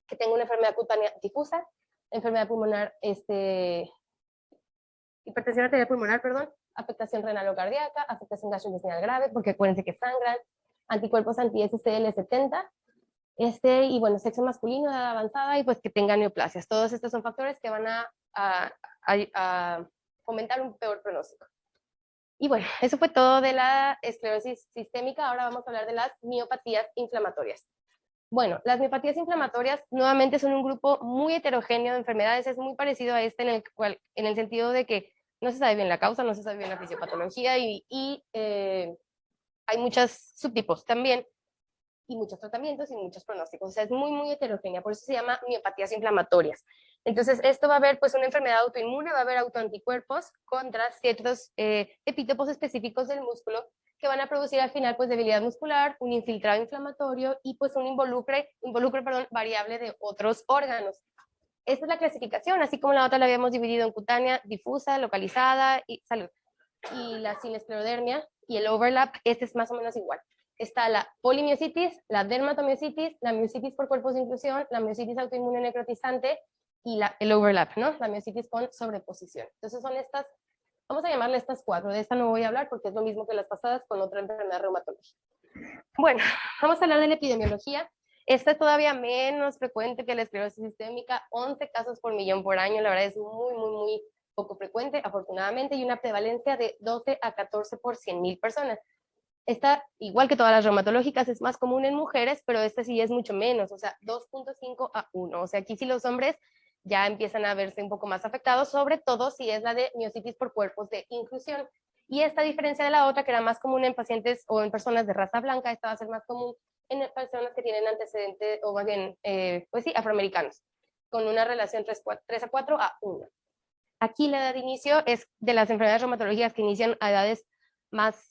que tenga una enfermedad cutánea difusa, enfermedad pulmonar, hipertensión arterial pulmonar, perdón, afectación renal o cardíaca, afectación gastrointestinal grave, porque acuérdense que sangran, anticuerpos anti-SCL70, y bueno, sexo masculino, edad avanzada, y pues que tenga neoplasias. Todos estos son factores que van a fomentar un peor pronóstico. Y bueno, eso fue todo de la esclerosis sistémica. Ahora vamos a hablar de las miopatías inflamatorias. Bueno, las miopatías inflamatorias nuevamente son un grupo muy heterogéneo de enfermedades, es muy parecido a este en el sentido de que no se sabe bien la causa, no se sabe bien la fisiopatología y hay muchos subtipos también y muchos tratamientos y muchos pronósticos. O sea, es muy, muy heterogénea, por eso se llama miopatías inflamatorias. Entonces, esto va a haber pues una enfermedad autoinmune, va a haber autoanticuerpos contra ciertos epítopos específicos del músculo que van a producir al final pues debilidad muscular, un infiltrado inflamatorio y pues un involucre variable de otros órganos. Esta es la clasificación, así como la otra la habíamos dividido en cutánea, difusa, localizada y salud. Y la cinesclerodermia y el overlap, este es más o menos igual. Está la polimiositis, la dermatomiositis, la miositis por cuerpos de inclusión, la miositis autoinmune necrotizante y el overlap, ¿no? La miositis con sobreposición. Entonces son estas, vamos a llamarle estas 4. De esta no voy a hablar porque es lo mismo que las pasadas con otra enfermedad reumatológica. Bueno, vamos a hablar de la epidemiología. Esta es todavía menos frecuente que la esclerosis sistémica, 11 casos por millón por año, la verdad es muy, muy, muy poco frecuente, afortunadamente, y una prevalencia de 12 a 14 por 100,000 personas. Esta, igual que todas las reumatológicas, es más común en mujeres, pero esta sí es mucho menos, o sea, 2.5 a 1. O sea, aquí sí los hombres ya empiezan a verse un poco más afectados, sobre todo si es la de miositis por cuerpos de inclusión. Y esta diferencia de la otra, que era más común en pacientes o en personas de raza blanca, esta va a ser más común en personas que tienen antecedentes, o más bien, pues sí, afroamericanos, con una relación 3 a 4 a 1. Aquí la edad de inicio es de las enfermedades reumatológicas que inician a edades más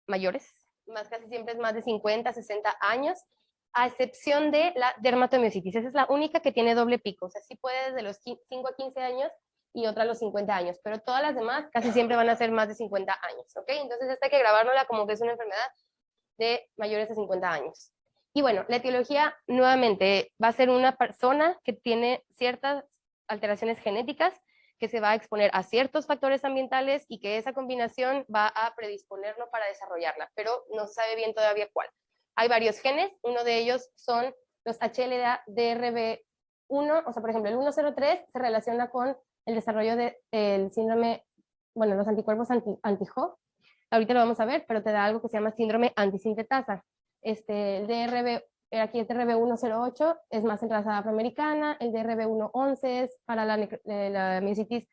mayores, más casi siempre es más de 50, 60 años, a excepción de la dermatomiositis. Esa es la única que tiene doble pico, o sea, sí puede desde los 5 a 15 años y otra a los 50 años, pero todas las demás casi siempre van a ser más de 50 años, ¿ok? Entonces esta hay que grabárnosla como que es una enfermedad de mayores de 50 años. Y bueno, la etiología nuevamente va a ser una persona que tiene ciertas alteraciones genéticas, que se va a exponer a ciertos factores ambientales y que esa combinación va a predisponerlo para desarrollarla, pero no se sabe bien todavía cuál. Hay varios genes, uno de ellos son los HLA-DRB1, o sea, por ejemplo, el 103 se relaciona con el desarrollo del síndrome, bueno, los anticuerpos anti-HO, ahorita lo vamos a ver, pero te da algo que se llama síndrome antisintetasa. El DRB, aquí es DRB108, es más en raza afroamericana, el DRB111 es para la miositis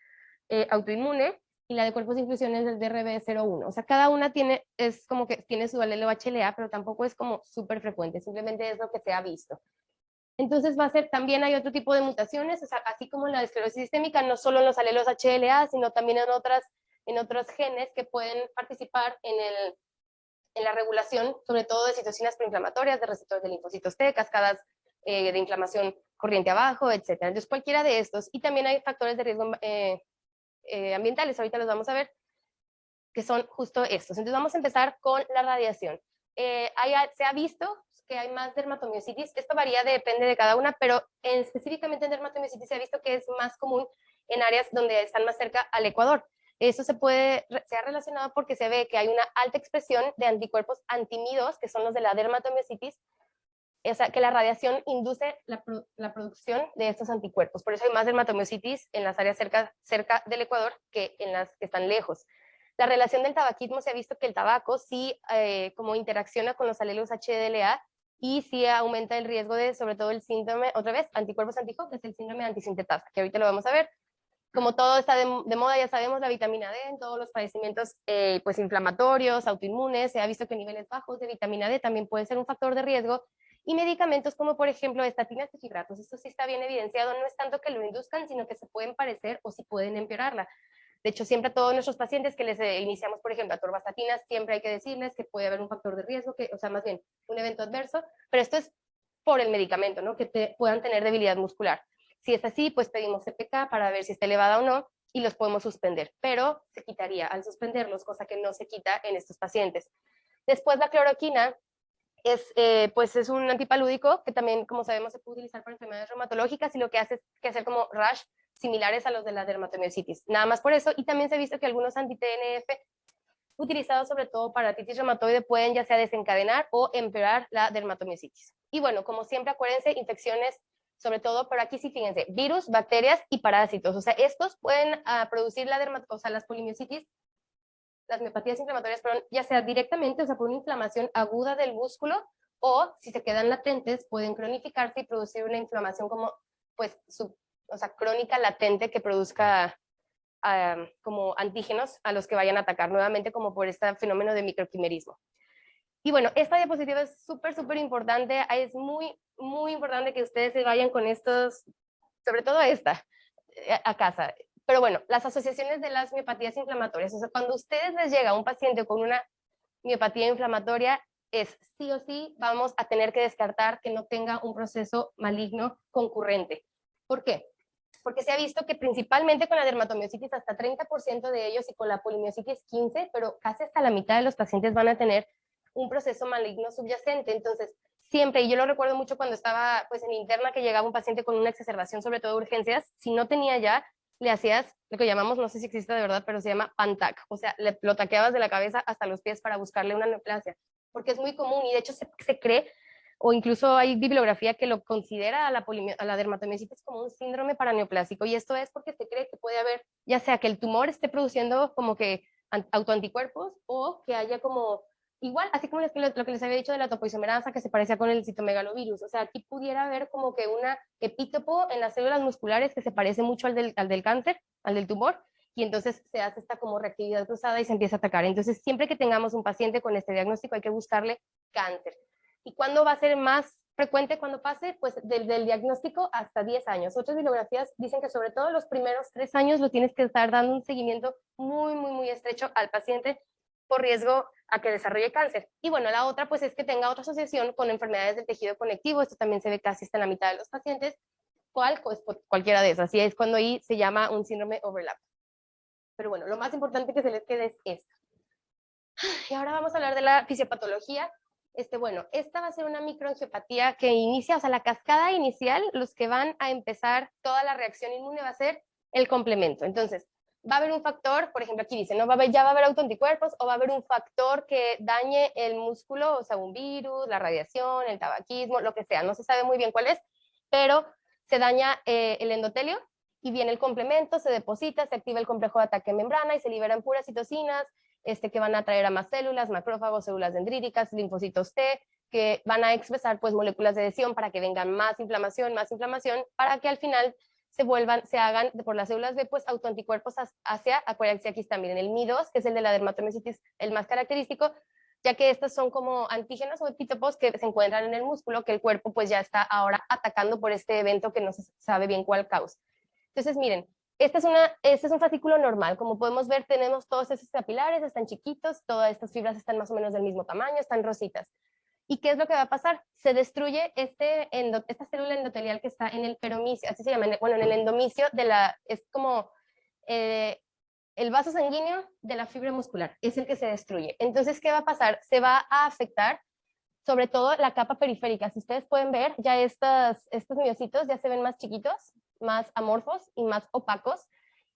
autoinmune, y la de cuerpos de inclusión es el DRB01. O sea, cada una es como que tiene su alelo HLA, pero tampoco es como súper frecuente, simplemente es lo que se ha visto. Entonces va a ser, también hay otro tipo de mutaciones, o sea, así como en la esclerosis sistémica, no solo en los alelos HLA, sino también en otros genes que pueden participar en la regulación, sobre todo de citocinas proinflamatorias, de receptores de linfocitos T, cascadas de inflamación corriente abajo, etc. Entonces, cualquiera de estos. Y también hay factores de riesgo ambientales, ahorita los vamos a ver, que son justo estos. Entonces, vamos a empezar con la radiación. Se ha visto que hay más dermatomiositis. Esto varía, depende de cada una, pero específicamente en dermatomiositis se ha visto que es más común en áreas donde están más cerca al Ecuador. Eso se ha relacionado porque se ve que hay una alta expresión de anticuerpos antimidos, que son los de la dermatomiositis, o sea, que la radiación induce la producción de estos anticuerpos. Por eso hay más dermatomiositis en las áreas cerca del Ecuador que en las que están lejos. La relación del tabaquismo, se ha visto que el tabaco sí como interacciona con los alelos HDLA y sí aumenta el riesgo de, sobre todo, el síndrome, otra vez, anticuerpos anti-HO, que es el síndrome antisintetasa, que ahorita lo vamos a ver. Como todo está de moda, ya sabemos, la vitamina D en todos los padecimientos pues inflamatorios, autoinmunes, se ha visto que niveles bajos de vitamina D también puede ser un factor de riesgo, y medicamentos como por ejemplo estatinas y fibratos, esto sí está bien evidenciado, no es tanto que lo induzcan, sino que se pueden parecer o si pueden empeorarla. De hecho, siempre a todos nuestros pacientes que les iniciamos, por ejemplo, atorvastatina, siempre hay que decirles que puede haber un factor de riesgo, o sea, más bien un evento adverso, pero esto es por el medicamento, ¿no? Que puedan tener debilidad muscular. Si es así, pues pedimos CPK para ver si está elevada o no y los podemos suspender, pero se quitaría al suspenderlos, cosa que no se quita en estos pacientes. Después la cloroquina pues es un antipalúdico que también, como sabemos, se puede utilizar para enfermedades reumatológicas y lo que hace es que hacer como rash similares a los de la dermatomiositis. Nada más por eso, y también se ha visto que algunos anti-TNF utilizados sobre todo para artritis reumatoide pueden ya sea desencadenar o empeorar la dermatomiositis. Y bueno, como siempre, acuérdense, infecciones, sobre todo, pero aquí sí, fíjense, virus, bacterias y parásitos. O sea, estos pueden producir o sea, las polimiositis, las miopatías inflamatorias, perdón, ya sea directamente, o sea, por una inflamación aguda del músculo, o si se quedan latentes, pueden cronificarse y producir una inflamación como, pues, o sea, crónica latente que produzca como antígenos a los que vayan a atacar nuevamente, como por este fenómeno de microquimerismo. Y bueno, esta diapositiva es súper, súper importante, es muy, muy importante que ustedes se vayan con estos, sobre todo esta, a casa. Pero bueno, las asociaciones de las miopatías inflamatorias, o sea, cuando a ustedes les llega un paciente con una miopatía inflamatoria, es sí o sí vamos a tener que descartar que no tenga un proceso maligno concurrente. ¿Por qué? Porque se ha visto que principalmente con la dermatomiositis hasta 30% de ellos y con la polimiositis 15%, pero casi hasta la mitad de los pacientes van a tener un proceso maligno subyacente. Entonces, siempre, y yo lo recuerdo mucho cuando estaba pues en interna, que llegaba un paciente con una exacerbación, sobre todo urgencias, si no tenía ya, le hacías lo que llamamos, no sé si existe de verdad, pero se llama PANTAC, o sea, lo taqueabas de la cabeza hasta los pies para buscarle una neoplasia, porque es muy común y de hecho se cree, o incluso hay bibliografía que lo considera a la dermatomiositis como un síndrome paraneoplásico, y esto es porque se cree que puede haber, ya sea que el tumor esté produciendo como que autoanticuerpos o que haya como igual, así como lo que les había dicho de la topoisomerasa que se parecía con el citomegalovirus, o sea, aquí pudiera haber como que una epítopo en las células musculares que se parece mucho al del cáncer, al del tumor, y entonces se hace esta como reactividad cruzada y se empieza a atacar. Entonces, siempre que tengamos un paciente con este diagnóstico hay que buscarle cáncer. ¿Y cuándo va a ser más frecuente cuando pase? Pues del diagnóstico hasta 10 años. Otras bibliografías dicen que sobre todo los primeros 3 años lo tienes que estar dando un seguimiento muy, muy, muy estrecho al paciente por riesgo a que desarrolle cáncer. Y bueno, la otra pues es que tenga otra asociación con enfermedades del tejido conectivo. Esto también se ve casi hasta en la mitad de los pacientes. ¿Cuál? Pues cualquiera de esas. Y es cuando ahí se llama un síndrome overlap. Pero bueno, lo más importante que se les quede es esto. Y ahora vamos a hablar de la fisiopatología. Bueno, esta va a ser una microangiopatía que inicia, o sea, la cascada inicial, los que van a empezar toda la reacción inmune va a ser el complemento. Entonces, va a haber un factor, por ejemplo, aquí dice, ¿no? Ya va a haber autoanticuerpos o va a haber un factor que dañe el músculo, o sea, un virus, la radiación, el tabaquismo, lo que sea. No se sabe muy bien cuál es, pero se daña el endotelio y viene el complemento, se deposita, se activa el complejo de ataque en membrana y se liberan puras citocinas, que van a atraer a más células, macrófagos, células dendríticas, linfocitos T, que van a expresar pues moléculas de adhesión para que vengan más inflamación, para que al final se hagan por las células B pues autoanticuerpos hacia, acuérdense aquí está, miren, el MI2, que es el de la dermatomiositis, el más característico, ya que estos son como antígenos o epítopos que se encuentran en el músculo, que el cuerpo pues ya está ahora atacando por este evento que no se sabe bien cuál causa. Entonces, miren, este es un fascículo normal. Como podemos ver, tenemos todos esos capilares, están chiquitos, todas estas fibras están más o menos del mismo tamaño, están rositas. ¿Y qué es lo que va a pasar? Se destruye esta célula endotelial que está en el peromicio, así se llama, bueno, en el endomicio es como el vaso sanguíneo de la fibra muscular, es el que se destruye. Entonces, ¿qué va a pasar? Se va a afectar sobre todo la capa periférica. Si ustedes pueden ver, ya estos miocitos ya se ven más chiquitos, más amorfos y más opacos,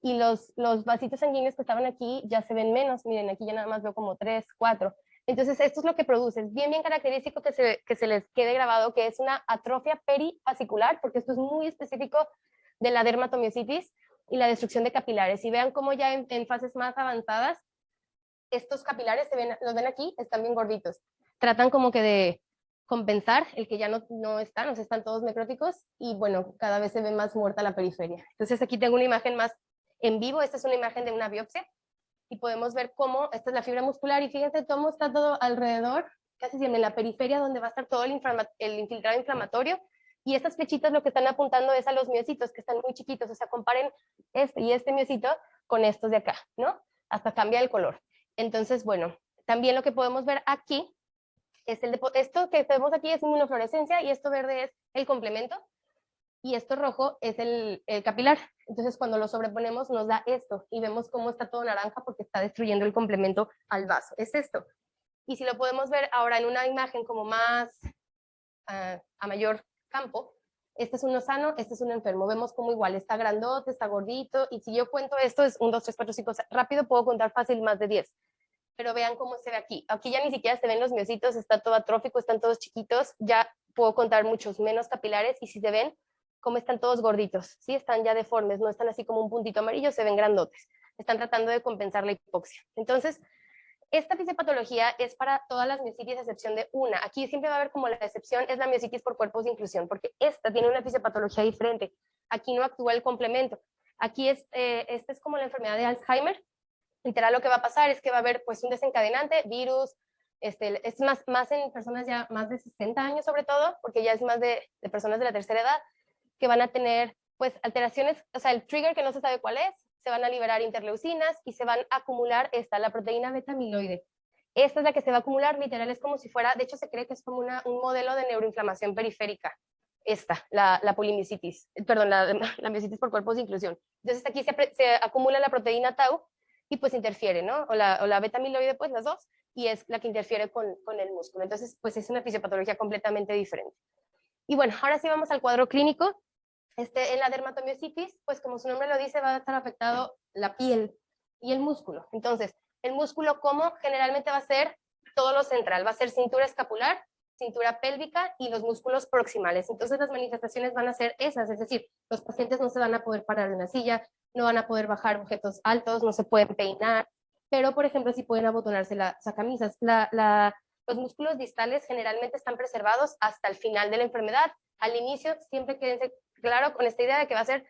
y los vasitos sanguíneos que estaban aquí ya se ven menos. Miren, aquí ya nada más veo como 3, 4. Entonces, esto es lo que produce. Es bien, bien característico que se les quede grabado que es una atrofia perifascicular, porque esto es muy específico de la dermatomiositis y la destrucción de capilares. Y vean cómo ya en fases más avanzadas, estos capilares los ven aquí, están bien gorditos. Tratan como que de compensar el que ya no están, o sea, están todos necróticos y bueno, cada vez se ve más muerta la periferia. Entonces aquí tengo una imagen más en vivo, esta es una imagen de una biopsia y podemos ver cómo esta es la fibra muscular y fíjense cómo está todo alrededor, casi siempre en la periferia donde va a estar todo el infiltrado inflamatorio, y estas flechitas lo que están apuntando es a los miocitos que están muy chiquitos, o sea, comparen este y este miocito con estos de acá, ¿no? Hasta cambia el color. Entonces, bueno, también lo que podemos ver aquí es esto que vemos aquí es inmunofluorescencia y esto verde es el complemento y esto rojo es el capilar. Entonces, cuando lo sobreponemos nos da esto y vemos cómo está todo naranja porque está destruyendo el complemento al vaso. Es esto. Y si lo podemos ver ahora en una imagen como más a mayor campo, este es uno sano, este es un enfermo. Vemos como igual está grandote, está gordito, y si yo cuento esto es 1, 2, 3, 4, 5, rápido puedo contar fácil más de 10. Pero vean cómo se ve aquí. Aquí ya ni siquiera se ven los miocitos, está todo atrófico, están todos chiquitos, ya puedo contar muchos menos capilares, y si se ven, cómo están todos gorditos, ¿sí? Están ya deformes, no están así como un puntito amarillo, se ven grandotes. Están tratando de compensar la hipoxia. Entonces, esta fisiopatología es para todas las miocitis a excepción de una. Aquí siempre va a haber como la excepción es la miocitis por cuerpos de inclusión, porque esta tiene una fisiopatología diferente. Aquí no actúa el complemento. Aquí esta es como la enfermedad de Alzheimer. Literal lo que va a pasar es que va a haber pues un desencadenante, virus, es más en personas ya más de 60 años sobre todo, porque ya es más de personas de la tercera edad, que van a tener pues alteraciones, o sea, el trigger que no se sabe cuál es, se van a liberar interleucinas y se van a acumular la proteína beta amiloide. Esta es la que se va a acumular, literal, es como si fuera, de hecho se cree que es como un modelo de neuroinflamación periférica, la polimiositis, perdón, la miositis por cuerpos de inclusión. Entonces aquí se acumula la proteína tau y pues interfiere, ¿no? O la beta amiloide, pues las dos, y es la que interfiere con el músculo. Entonces, pues es una fisiopatología completamente diferente. Y bueno, ahora sí vamos al cuadro clínico. En la dermatomiositis, pues como su nombre lo dice, va a estar afectado la piel y el músculo. Entonces, el músculo, ¿cómo? Generalmente va a ser todo lo central, va a ser cintura escapular, cintura pélvica y los músculos proximales. Entonces, las manifestaciones van a ser esas, es decir, los pacientes no se van a poder parar en la silla, no van a poder bajar objetos altos, no se pueden peinar, pero, por ejemplo, sí pueden abotonarse las camisas. Los músculos distales generalmente están preservados hasta el final de la enfermedad. Al inicio, siempre quédense claro con esta idea de que va a ser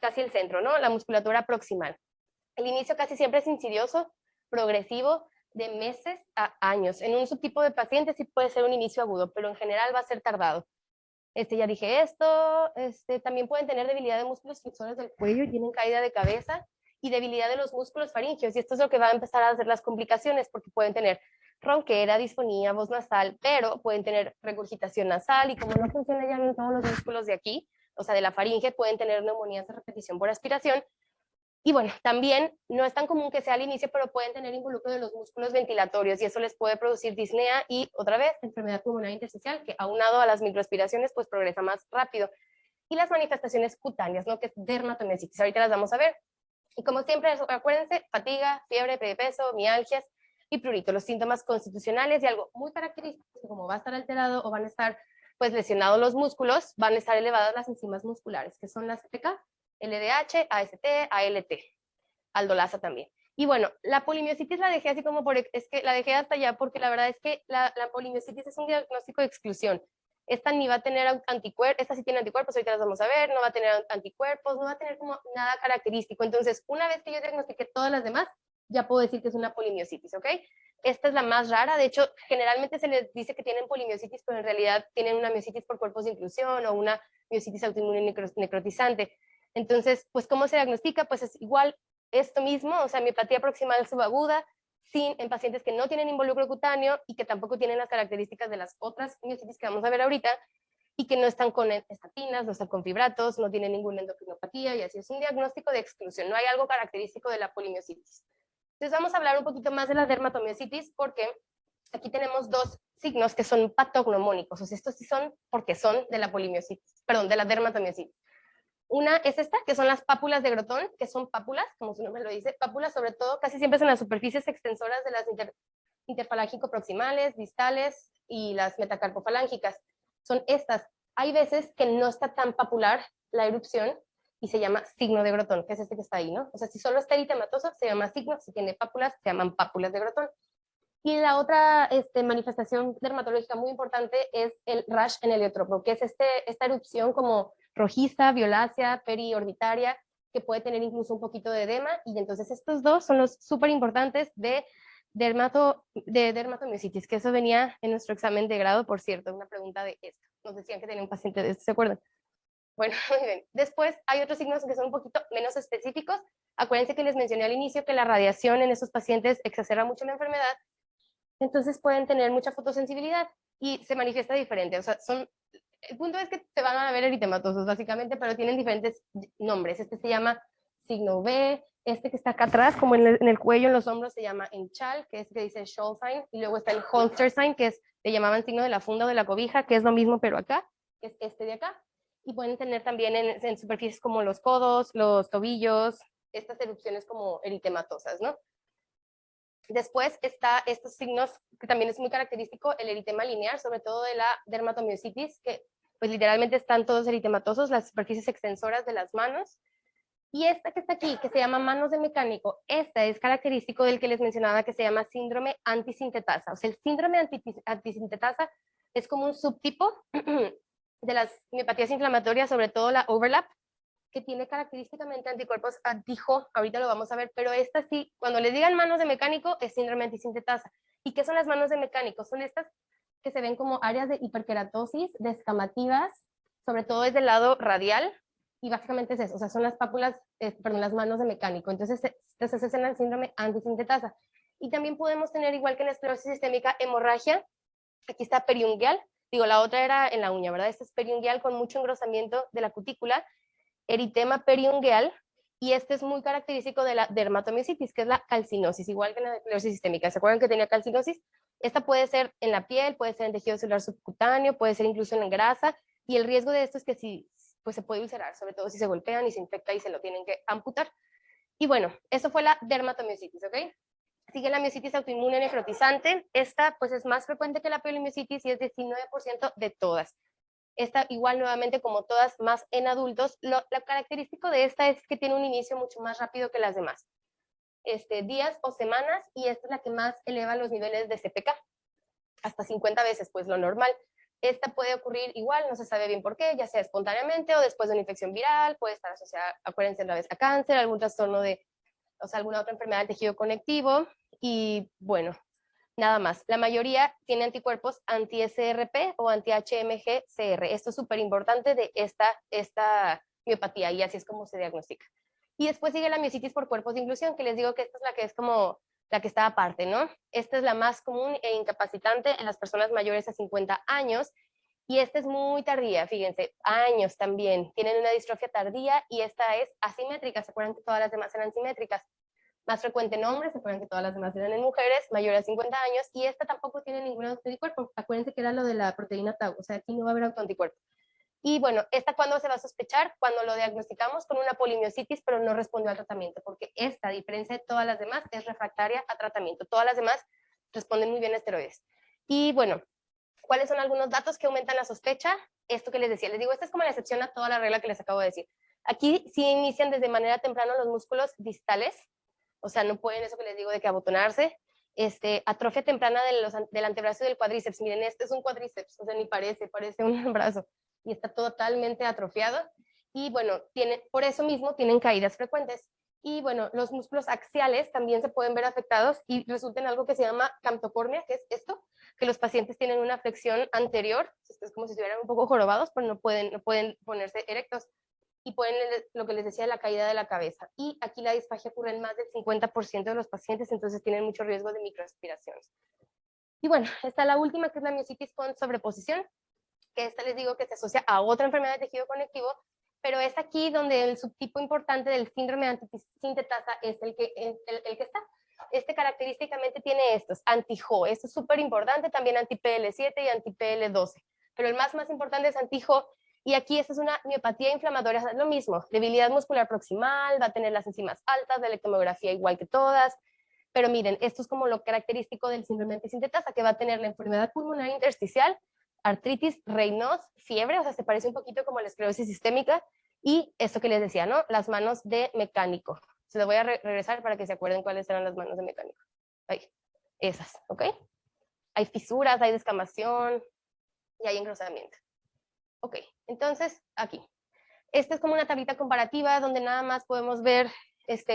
casi el centro, ¿no? La musculatura proximal. El inicio casi siempre es insidioso, progresivo, de meses a años. En un subtipo de pacientes sí puede ser un inicio agudo, pero en general va a ser tardado. Ya dije esto, también pueden tener debilidad de músculos flexores del cuello y tienen caída de cabeza y debilidad de los músculos faringeos, y esto es lo que va a empezar a hacer las complicaciones, porque pueden tener ronquera, disfonía, voz nasal, pero pueden tener regurgitación nasal, y como no funciona ya en todos los músculos de aquí, o sea, de la faringe, pueden tener neumonías de repetición por aspiración. Y bueno, también no es tan común que sea al inicio, pero pueden tener involucro de los músculos ventilatorios, y eso les puede producir disnea y, otra vez, enfermedad pulmonar intersticial, que aunado a las microaspiraciones, pues progresa más rápido. Y las manifestaciones cutáneas, ¿no? Que es dermatomiositis. Ahorita las vamos a ver. Y como siempre, acuérdense, fatiga, fiebre, peso, mialgias y prurito, los síntomas constitucionales, y algo muy característico, como va a estar alterado o van a estar pues lesionados los músculos, van a estar elevadas las enzimas musculares, que son las CPK, LDH, AST, ALT, aldolasa también. Y bueno, la polimiositis la dejé así como es que la dejé hasta allá porque la verdad es que la polimiositis es un diagnóstico de exclusión. Esta ni va a tener anticuerpos, esta sí tiene anticuerpos, ahorita las vamos a ver, no va a tener anticuerpos, no va a tener como nada característico. Entonces, una vez que yo diagnostiqué todas las demás, ya puedo decir que es una polimiositis, ¿ok? Esta es la más rara, de hecho, generalmente se les dice que tienen polimiositis, pero en realidad tienen una miositis por cuerpos de inclusión o una miositis autoinmune necrotizante. Entonces, pues, ¿cómo se diagnostica? Pues es igual esto mismo, o sea, miopatía proximal subaguda, en pacientes que no tienen involucro cutáneo y que tampoco tienen las características de las otras miositis que vamos a ver ahorita, y que no están con estatinas, no están con fibratos, no tienen ninguna endocrinopatía, y así es un diagnóstico de exclusión, no hay algo característico de la polimiositis. Entonces vamos a hablar un poquito más de la dermatomiositis, porque aquí tenemos dos signos que son patognomónicos, o sea, estos sí son porque son de la polimiositis, perdón, de la dermatomiositis. Una es esta, que son las pápulas de Grotón, que son pápulas, como su nombre lo dice, pápulas sobre todo, casi siempre en las superficies extensoras de las interfalángico-proximales, distales y las metacarpofalángicas. Son estas. Hay veces que no está tan papular la erupción y se llama signo de Grotón, que es este que está ahí, ¿no? O sea, si solo está eritematoso, se llama signo, si tiene pápulas, se llaman pápulas de Grotón. Y la otra manifestación dermatológica muy importante es el rash en heliotropo, que es esta erupción como rojiza, violácea, periorbitaria, que puede tener incluso un poquito de edema, y entonces estos dos son los súper importantes de dermatomiositis, que eso venía en nuestro examen de grado, por cierto, una pregunta de esto. Nos decían que tenía un paciente de esto, ¿se acuerdan? Bueno, muy bien. Después hay otros signos que son un poquito menos específicos. Acuérdense que les mencioné al inicio que la radiación en esos pacientes exacerba mucho la enfermedad, entonces pueden tener mucha fotosensibilidad y se manifiesta diferente. O sea, el punto es que se van a ver eritematosos básicamente, pero tienen diferentes nombres. Este se llama signo V, Este que está acá atrás, como en el cuello, en los hombros, se llama enchal, que es que dice shawl sign, y luego está el holster sign, que es, le llamaban signo de la funda o de la cobija, que es lo mismo, pero acá, que es este de acá. Y pueden tener también en superficies como los codos, los tobillos, estas erupciones como eritematosas, ¿no? Después está estos signos, que también es muy característico, el eritema lineal, sobre todo de la dermatomiositis, que pues literalmente están todos eritematosos, las superficies extensoras de las manos. Y esta que está aquí, que se llama manos de mecánico, esta es característico del que les mencionaba, que se llama síndrome antisintetasa. O sea, el síndrome antisintetasa es como un subtipo de las miopatías inflamatorias, sobre todo la overlap, que tiene característicamente anticuerpos anti-Jo, ahorita lo vamos a ver, pero esta sí, cuando les digan manos de mecánico, es síndrome antisintetasa. ¿Y qué son las manos de mecánico? Son estas que se ven como áreas de hiperkeratosis, descamativas, sobre todo desde el lado radial, y básicamente es eso, o sea, son las pápulas, perdón, las manos de mecánico. Entonces es en el síndrome antisintetasa. Y también podemos tener, igual que en la esclerosis sistémica, hemorragia. Aquí está periungueal, digo, la otra era en la uña, ¿verdad? Este es periungueal con mucho engrosamiento de la cutícula, eritema periungueal, y este es muy característico de la dermatomiositis, que es la calcinosis, igual que en la esclerosis sistémica. ¿Se acuerdan que tenía calcinosis? Esta puede ser en la piel, puede ser en tejido celular subcutáneo, puede ser incluso en grasa, y el riesgo de esto es que si, pues se puede ulcerar, sobre todo si se golpean y se infecta y se lo tienen que amputar. Y bueno, eso fue la dermatomiositis, ¿ok? Sigue la miositis autoinmune necrotizante. Esta pues es más frecuente que la polimiositis y es 19% de todas. Esta igual nuevamente como todas más en adultos. La característico de esta es que tiene un inicio mucho más rápido que las demás. Días o semanas, y esta es la que más eleva los niveles de CPK, hasta 50 veces, pues lo normal. Esta puede ocurrir igual, no se sabe bien por qué, ya sea espontáneamente o después de una infección viral, puede estar asociada, acuérdense otra vez, a cáncer, algún trastorno de, o sea, alguna otra enfermedad del tejido conectivo, y bueno, nada más. La mayoría tiene anticuerpos anti-SRP o anti-HMG-CR. Esto es súper importante de esta miopatía, y así es como se diagnostica. Y después sigue la miositis por cuerpos de inclusión, que les digo que esta es la que es como la que está aparte, ¿no? Esta es la más común e incapacitante en las personas mayores a 50 años, y esta es muy tardía, fíjense, años también. Tienen una distrofia tardía y esta es asimétrica. ¿Se acuerdan que todas las demás eran simétricas? Más frecuente en hombres, se acuerdan que todas las demás eran en mujeres, mayores a 50 años, y esta tampoco tiene ningún anticuerpo. Acuérdense que era lo de la proteína tau, o sea, aquí no va a haber autoanticuerpo. Y bueno, ¿esta cuándo se va a sospechar? Cuando lo diagnosticamos con una polimiositis, pero no respondió al tratamiento, porque esta, a diferencia de todas las demás, es refractaria a tratamiento. Todas las demás responden muy bien a esteroides. Y bueno, ¿cuáles son algunos datos que aumentan la sospecha? Esto que les decía, les digo, esta es como la excepción a toda la regla que les acabo de decir. Aquí sí inician desde manera temprana los músculos distales, o sea, no pueden, eso que les digo de que abotonarse. Atrofia temprana del antebrazo y del cuádriceps. Miren, este es un cuádriceps, o sea, ni parece un brazo, y está totalmente atrofiado. Y bueno, por eso mismo tienen caídas frecuentes. Y bueno, los músculos axiales también se pueden ver afectados y resulta en algo que se llama camptocornia, que es esto, que los pacientes tienen una flexión anterior, es como si estuvieran un poco jorobados, pero no pueden ponerse erectos, y pueden, lo que les decía, la caída de la cabeza. Y aquí la disfagia ocurre en más del 50% de los pacientes, entonces tienen mucho riesgo de microaspiraciones. Y bueno, está la última, que es la miositis con sobreposición, que esta les digo que se asocia a otra enfermedad de tejido conectivo, pero es aquí donde el subtipo importante del síndrome antisintetasa es el que está. Característicamente tiene estos, anti-Jo, esto es súper importante, también anti-PL7 y anti-PL12, pero el más importante es anti-Jo, y aquí esta es una miopatía inflamatoria, es lo mismo, debilidad muscular proximal, va a tener las enzimas altas, la electromiografía igual que todas, pero miren, esto es como lo característico del síndrome antisintetasa, que va a tener la enfermedad pulmonar intersticial, artritis, Raynaud, fiebre, o sea, se parece un poquito como la esclerosis sistémica, y esto que les decía, ¿no? Las manos de mecánico. Se lo voy a regresar para que se acuerden cuáles eran las manos de mecánico. Ahí, esas, ¿ok? Hay fisuras, hay descamación y hay engrosamiento. Ok, entonces, aquí. Esta es como una tablita comparativa donde nada más podemos ver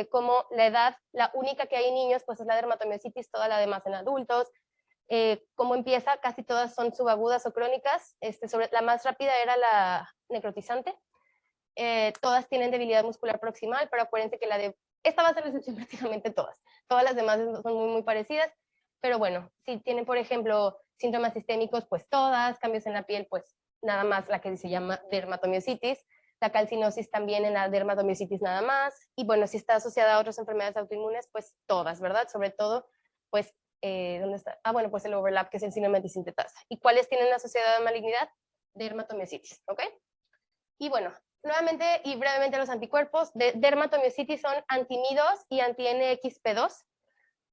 cómo la edad, la única que hay en niños, pues es la dermatomiositis, toda la demás en adultos. Cómo empieza, casi todas son subagudas o crónicas. La más rápida era la necrotizante. Todas tienen debilidad muscular proximal, pero acuérdense que esta va a ser la excepción prácticamente todas. Todas las demás son muy parecidas, pero bueno, si tienen, por ejemplo, síntomas sistémicos, pues todas, cambios en la piel, pues nada más la que se llama dermatomiositis, la calcinosis también en la dermatomiositis nada más, y bueno, si está asociada a otras enfermedades autoinmunes, pues todas, ¿verdad? Sobre todo, pues, ¿dónde está? Ah, bueno, pues el overlap, que es el síndrome de sintetasa. ¿Y cuáles tienen la asociada a malignidad? Dermatomiositis, ¿ok? Y bueno, nuevamente y brevemente los anticuerpos de dermatomiositis son anti-Mi2 y anti-NXP2.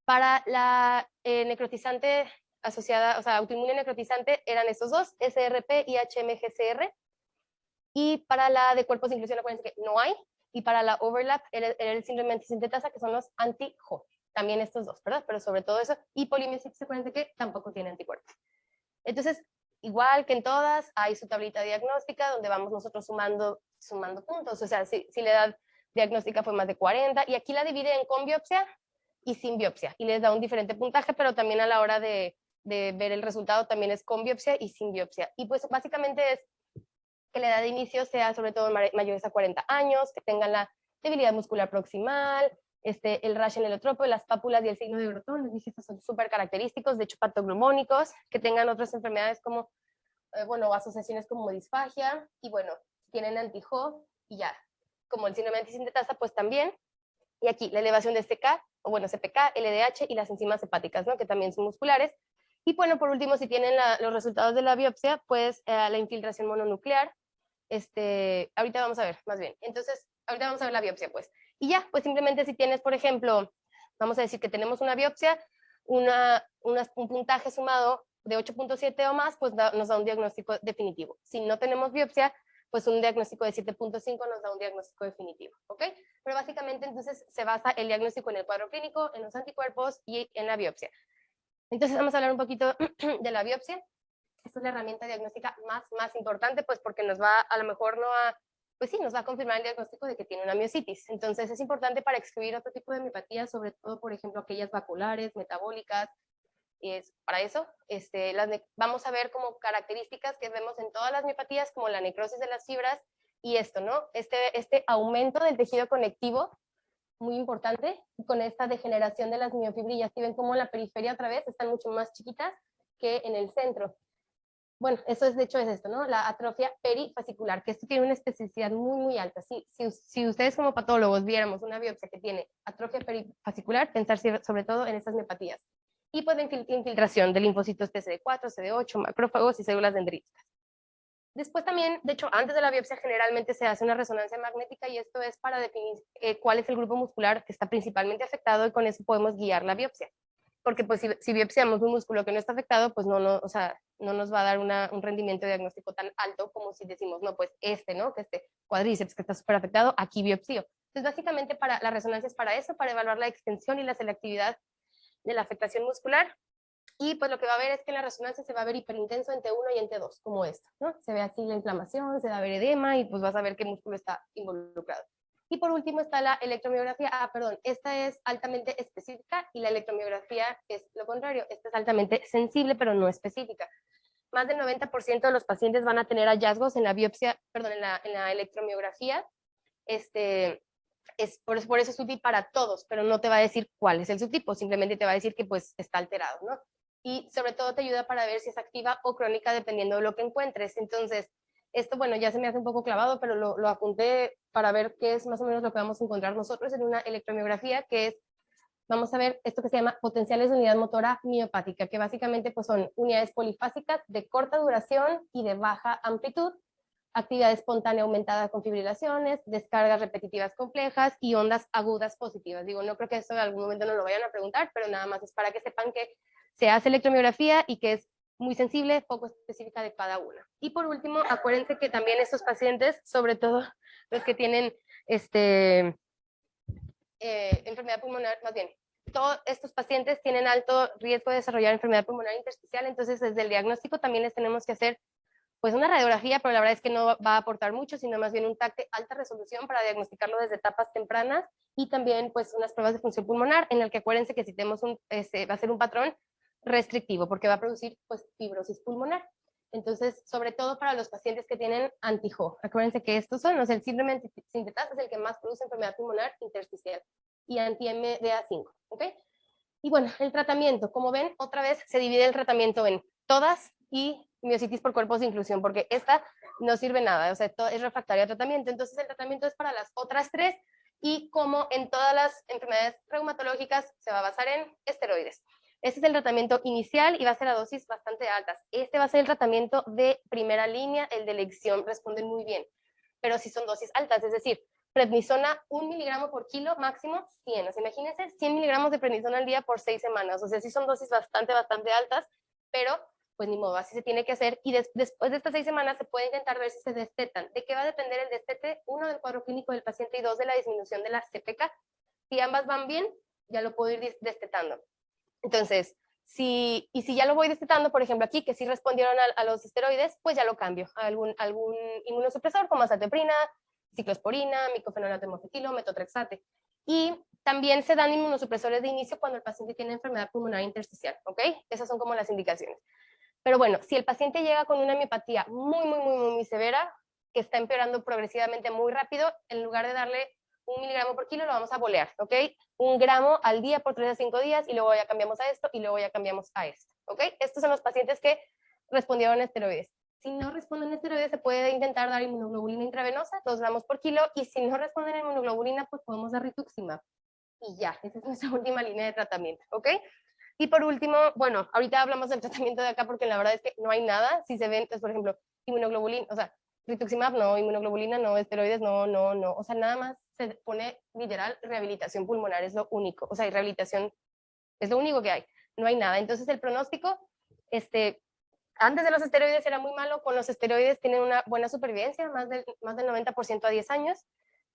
Para la necrotizante asociada, o sea, autoinmune necrotizante eran estos dos, SRP y HMGCR. Y para la de cuerpos de inclusión, acuérdense que no hay. Y para la overlap era el síndrome de antisintetasa, que son los anti-Jo. También estos dos, ¿verdad? Pero sobre todo eso. Y polimiositis, acuérdense que tampoco tiene anticuerpos. Entonces, igual que en todas, hay su tablita diagnóstica donde vamos nosotros sumando puntos. O sea, si la edad diagnóstica fue más de 40, y aquí la divide en con biopsia y sin biopsia. Y les da un diferente puntaje, pero también a la hora de ver el resultado también es con biopsia y sin biopsia. Y pues básicamente es que la edad de inicio sea sobre todo mayores a 40 años, que tengan la debilidad muscular proximal, el rash en el otropo, las pápulas y el signo de Brotón, les dije, estos son súper característicos, de hecho patoglumónicos, que tengan otras enfermedades como, bueno, asociaciones como disfagia, y bueno, tienen anti-Jo, y ya, como el síndrome de antisintetasa, pues también, y aquí la elevación de CK, o bueno, CPK, LDH y las enzimas hepáticas, ¿no? Que también son musculares. Y bueno, por último, si tienen los resultados de la biopsia, pues la infiltración mononuclear. Ahorita vamos a ver, más bien. Entonces, ahorita vamos a ver la biopsia, pues. Y ya, pues simplemente si tienes, por ejemplo, vamos a decir que tenemos una biopsia, un puntaje sumado de 8.7 o más, pues nos da un diagnóstico definitivo. Si no tenemos biopsia, pues un diagnóstico de 7.5 nos da un diagnóstico definitivo, ¿ok? Pero básicamente entonces se basa el diagnóstico en el cuadro clínico, en los anticuerpos y en la biopsia. Entonces vamos a hablar un poquito de la biopsia. Esta es la herramienta diagnóstica más importante, pues porque nos va a lo mejor no a, pues sí, nos va a confirmar el diagnóstico de que tiene una miositis. Entonces es importante para excluir otro tipo de miopatías, sobre todo, por ejemplo, aquellas vasculares, metabólicas. Para eso, vamos a ver como características que vemos en todas las miopatías, como la necrosis de las fibras y esto, ¿no? Este aumento del tejido conectivo, muy importante, con esta degeneración de las miofibrillas. Si ven como en la periferia otra vez están mucho más chiquitas que en el centro. Bueno, eso es, de hecho, es esto, ¿no? La atrofia perifascicular, que esto tiene una especificidad muy alta. Si ustedes como patólogos viéramos una biopsia que tiene atrofia perifascicular, pensar sobre todo en estas miopatías. Y pues infiltración de linfocitos TCD4, CD8, macrófagos y células dendríticas. Después también, de hecho, antes de la biopsia generalmente se hace una resonancia magnética, y esto es para definir cuál es el grupo muscular que está principalmente afectado, y con eso podemos guiar la biopsia. Porque pues si biopsiamos un músculo que no está afectado, pues o sea, no nos va a dar un rendimiento diagnóstico tan alto como si decimos, no, pues ¿no? Que cuadríceps que está súper afectado, aquí biopsio. Entonces básicamente la resonancia es para eso, para evaluar la extensión y la selectividad de la afectación muscular. Y pues lo que va a ver es que en la resonancia se va a ver hiperintenso en T1 y en T2, como esto, ¿no? Se ve así la inflamación, se va a ver edema, y pues vas a ver qué músculo está involucrado. Y por último está la electromiografía. Esta es altamente específica, y la electromiografía es lo contrario. Esta es altamente sensible, pero no específica. Más del 90% de los pacientes van a tener hallazgos en la biopsia, perdón, en la electromiografía. Por eso es útil para todos, pero no te va a decir cuál es el subtipo, simplemente te va a decir que pues está alterado, ¿no? Y sobre todo te ayuda para ver si es activa o crónica dependiendo de lo que encuentres. Entonces, esto, bueno, ya se me hace un poco clavado, pero lo apunté para ver qué es más o menos lo que vamos a encontrar nosotros en una electromiografía, que es, vamos a ver esto que se llama potenciales de unidad motora miopática, que básicamente pues son unidades polifásicas de corta duración y de baja amplitud, actividad espontánea aumentada con fibrilaciones, descargas repetitivas complejas y ondas agudas positivas. Digo, no creo que eso en algún momento nos lo vayan a preguntar, pero nada más es para que sepan que se hace electromiografía y que es muy sensible, poco específica de cada una. Y por último, acuérdense que también estos pacientes, sobre todo los que tienen enfermedad pulmonar, más bien, todos estos pacientes tienen alto riesgo de desarrollar enfermedad pulmonar intersticial, entonces desde el diagnóstico también les tenemos que hacer pues una radiografía, pero la verdad es que no va a aportar mucho, sino más bien un TAC de alta resolución para diagnosticarlo desde etapas tempranas, y también pues unas pruebas de función pulmonar, en el que acuérdense que si tenemos va a ser un patrón restrictivo, porque va a producir pues fibrosis pulmonar. Entonces, sobre todo para los pacientes que tienen anti-Jo, acuérdense que estos son, el síndrome de sintetasa es el que más produce enfermedad pulmonar intersticial, y anti-MDA5, ¿ok? Y bueno, el tratamiento, como ven, otra vez se divide el tratamiento en todas y miositis por cuerpos de inclusión, porque esta no sirve nada, o sea, es refractaria al tratamiento. Entonces el tratamiento es para las otras tres y como en todas las enfermedades reumatológicas se va a basar en esteroides. Este es el tratamiento inicial y va a ser a dosis bastante altas. Este va a ser el tratamiento de primera línea, el de elección, responden muy bien, pero si son dosis altas, es decir, prednisona 1 miligramo por kilo, máximo 100. O sea, imagínense 100 miligramos de prednisona al día por 6 semanas. O sea, sí son dosis bastante altas, pero pues ni modo, así se tiene que hacer. Y después de estas 6 semanas se puede intentar ver si se destetan. ¿De qué va a depender el destete? 1, del cuadro clínico del paciente y 2, de la disminución de la CPK. Si ambas van bien, ya lo puedo ir destetando. Entonces, si ya lo voy destetando, por ejemplo aquí, que sí respondieron a los esteroides, pues ya lo cambio a algún inmunosupresor como azateprina, ciclosporina, micofenolato hemofetilo, metotrexate. Y también se dan inmunosupresores de inicio cuando el paciente tiene enfermedad pulmonar intersticial, ¿ok? Esas son como las indicaciones. Pero bueno, si el paciente llega con una miopatía muy severa, que está empeorando progresivamente muy rápido, en lugar de darle 1 miligramo por kilo, lo vamos a bolear, ¿ok? 1 gramo al día por 3 a 5 días y luego ya cambiamos a esto y luego ya cambiamos a esto, ¿ok? Estos son los pacientes que respondieron a esteroides. Si no responden a esteroides, se puede intentar dar inmunoglobulina intravenosa, 2 gramos por kilo, y si no responden a inmunoglobulina, pues podemos dar rituximab. Y ya, esa es nuestra última línea de tratamiento, ¿ok? Y por último, bueno, ahorita hablamos del tratamiento de acá porque la verdad es que no hay nada. Si se ven, pues, por ejemplo, inmunoglobulina, o sea, rituximab no, inmunoglobulina no, esteroides no, o sea, nada más se pone literal rehabilitación pulmonar, es lo único, o sea, rehabilitación es lo único que hay, no hay nada. Entonces el pronóstico, antes de los esteroides era muy malo, con los esteroides tienen una buena supervivencia, más del 90% a 10 años,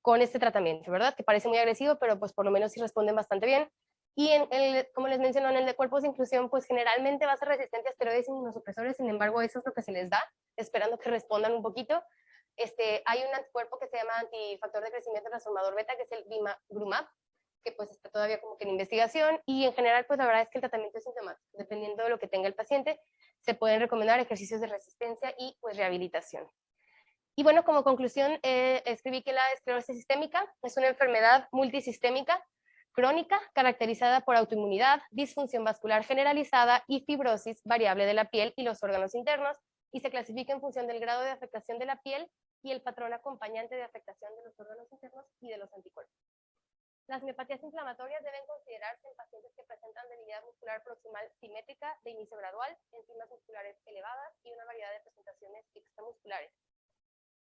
con este tratamiento, ¿verdad? Que parece muy agresivo, pero pues por lo menos sí responden bastante bien. Y como les mencioné, en el de cuerpos de inclusión, pues generalmente va a ser resistente a esteroides inmunosupresores, sin embargo, eso es lo que se les da, esperando que respondan un poquito. Hay un anticuerpo que se llama antifactor de crecimiento transformador beta, que es el bimagrumab, que pues está todavía como que en investigación, y en general, pues la verdad es que el tratamiento es sintomático, dependiendo de lo que tenga el paciente, se pueden recomendar ejercicios de resistencia y pues rehabilitación. Y bueno, como conclusión, escribí que la esclerosis sistémica es una enfermedad multisistémica crónica caracterizada por autoinmunidad, disfunción vascular generalizada y fibrosis variable de la piel y los órganos internos, y se clasifica en función del grado de afectación de la piel y el patrón acompañante de afectación de los órganos internos y de los anticuerpos. Las miopatías inflamatorias deben considerarse en pacientes que presentan debilidad muscular proximal simétrica de inicio gradual, enzimas musculares elevadas y una variedad de presentaciones extramusculares.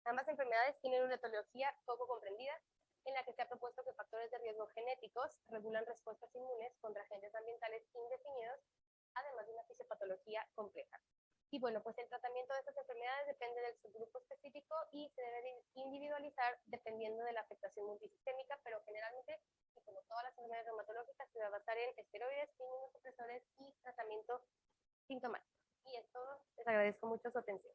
Ambas enfermedades tienen una etiología poco comprendida, en la que se ha propuesto que factores de riesgo genéticos regulan respuestas inmunes contra agentes ambientales indefinidos, además de una fisiopatología compleja. Y bueno, pues el tratamiento de estas enfermedades depende del subgrupo específico y se debe individualizar dependiendo de la afectación multisistémica, pero generalmente, como todas las enfermedades reumatológicas, se va a basar en esteroides, inmunosupresores y tratamiento sintomático. Y es todo. Les agradezco mucho su atención.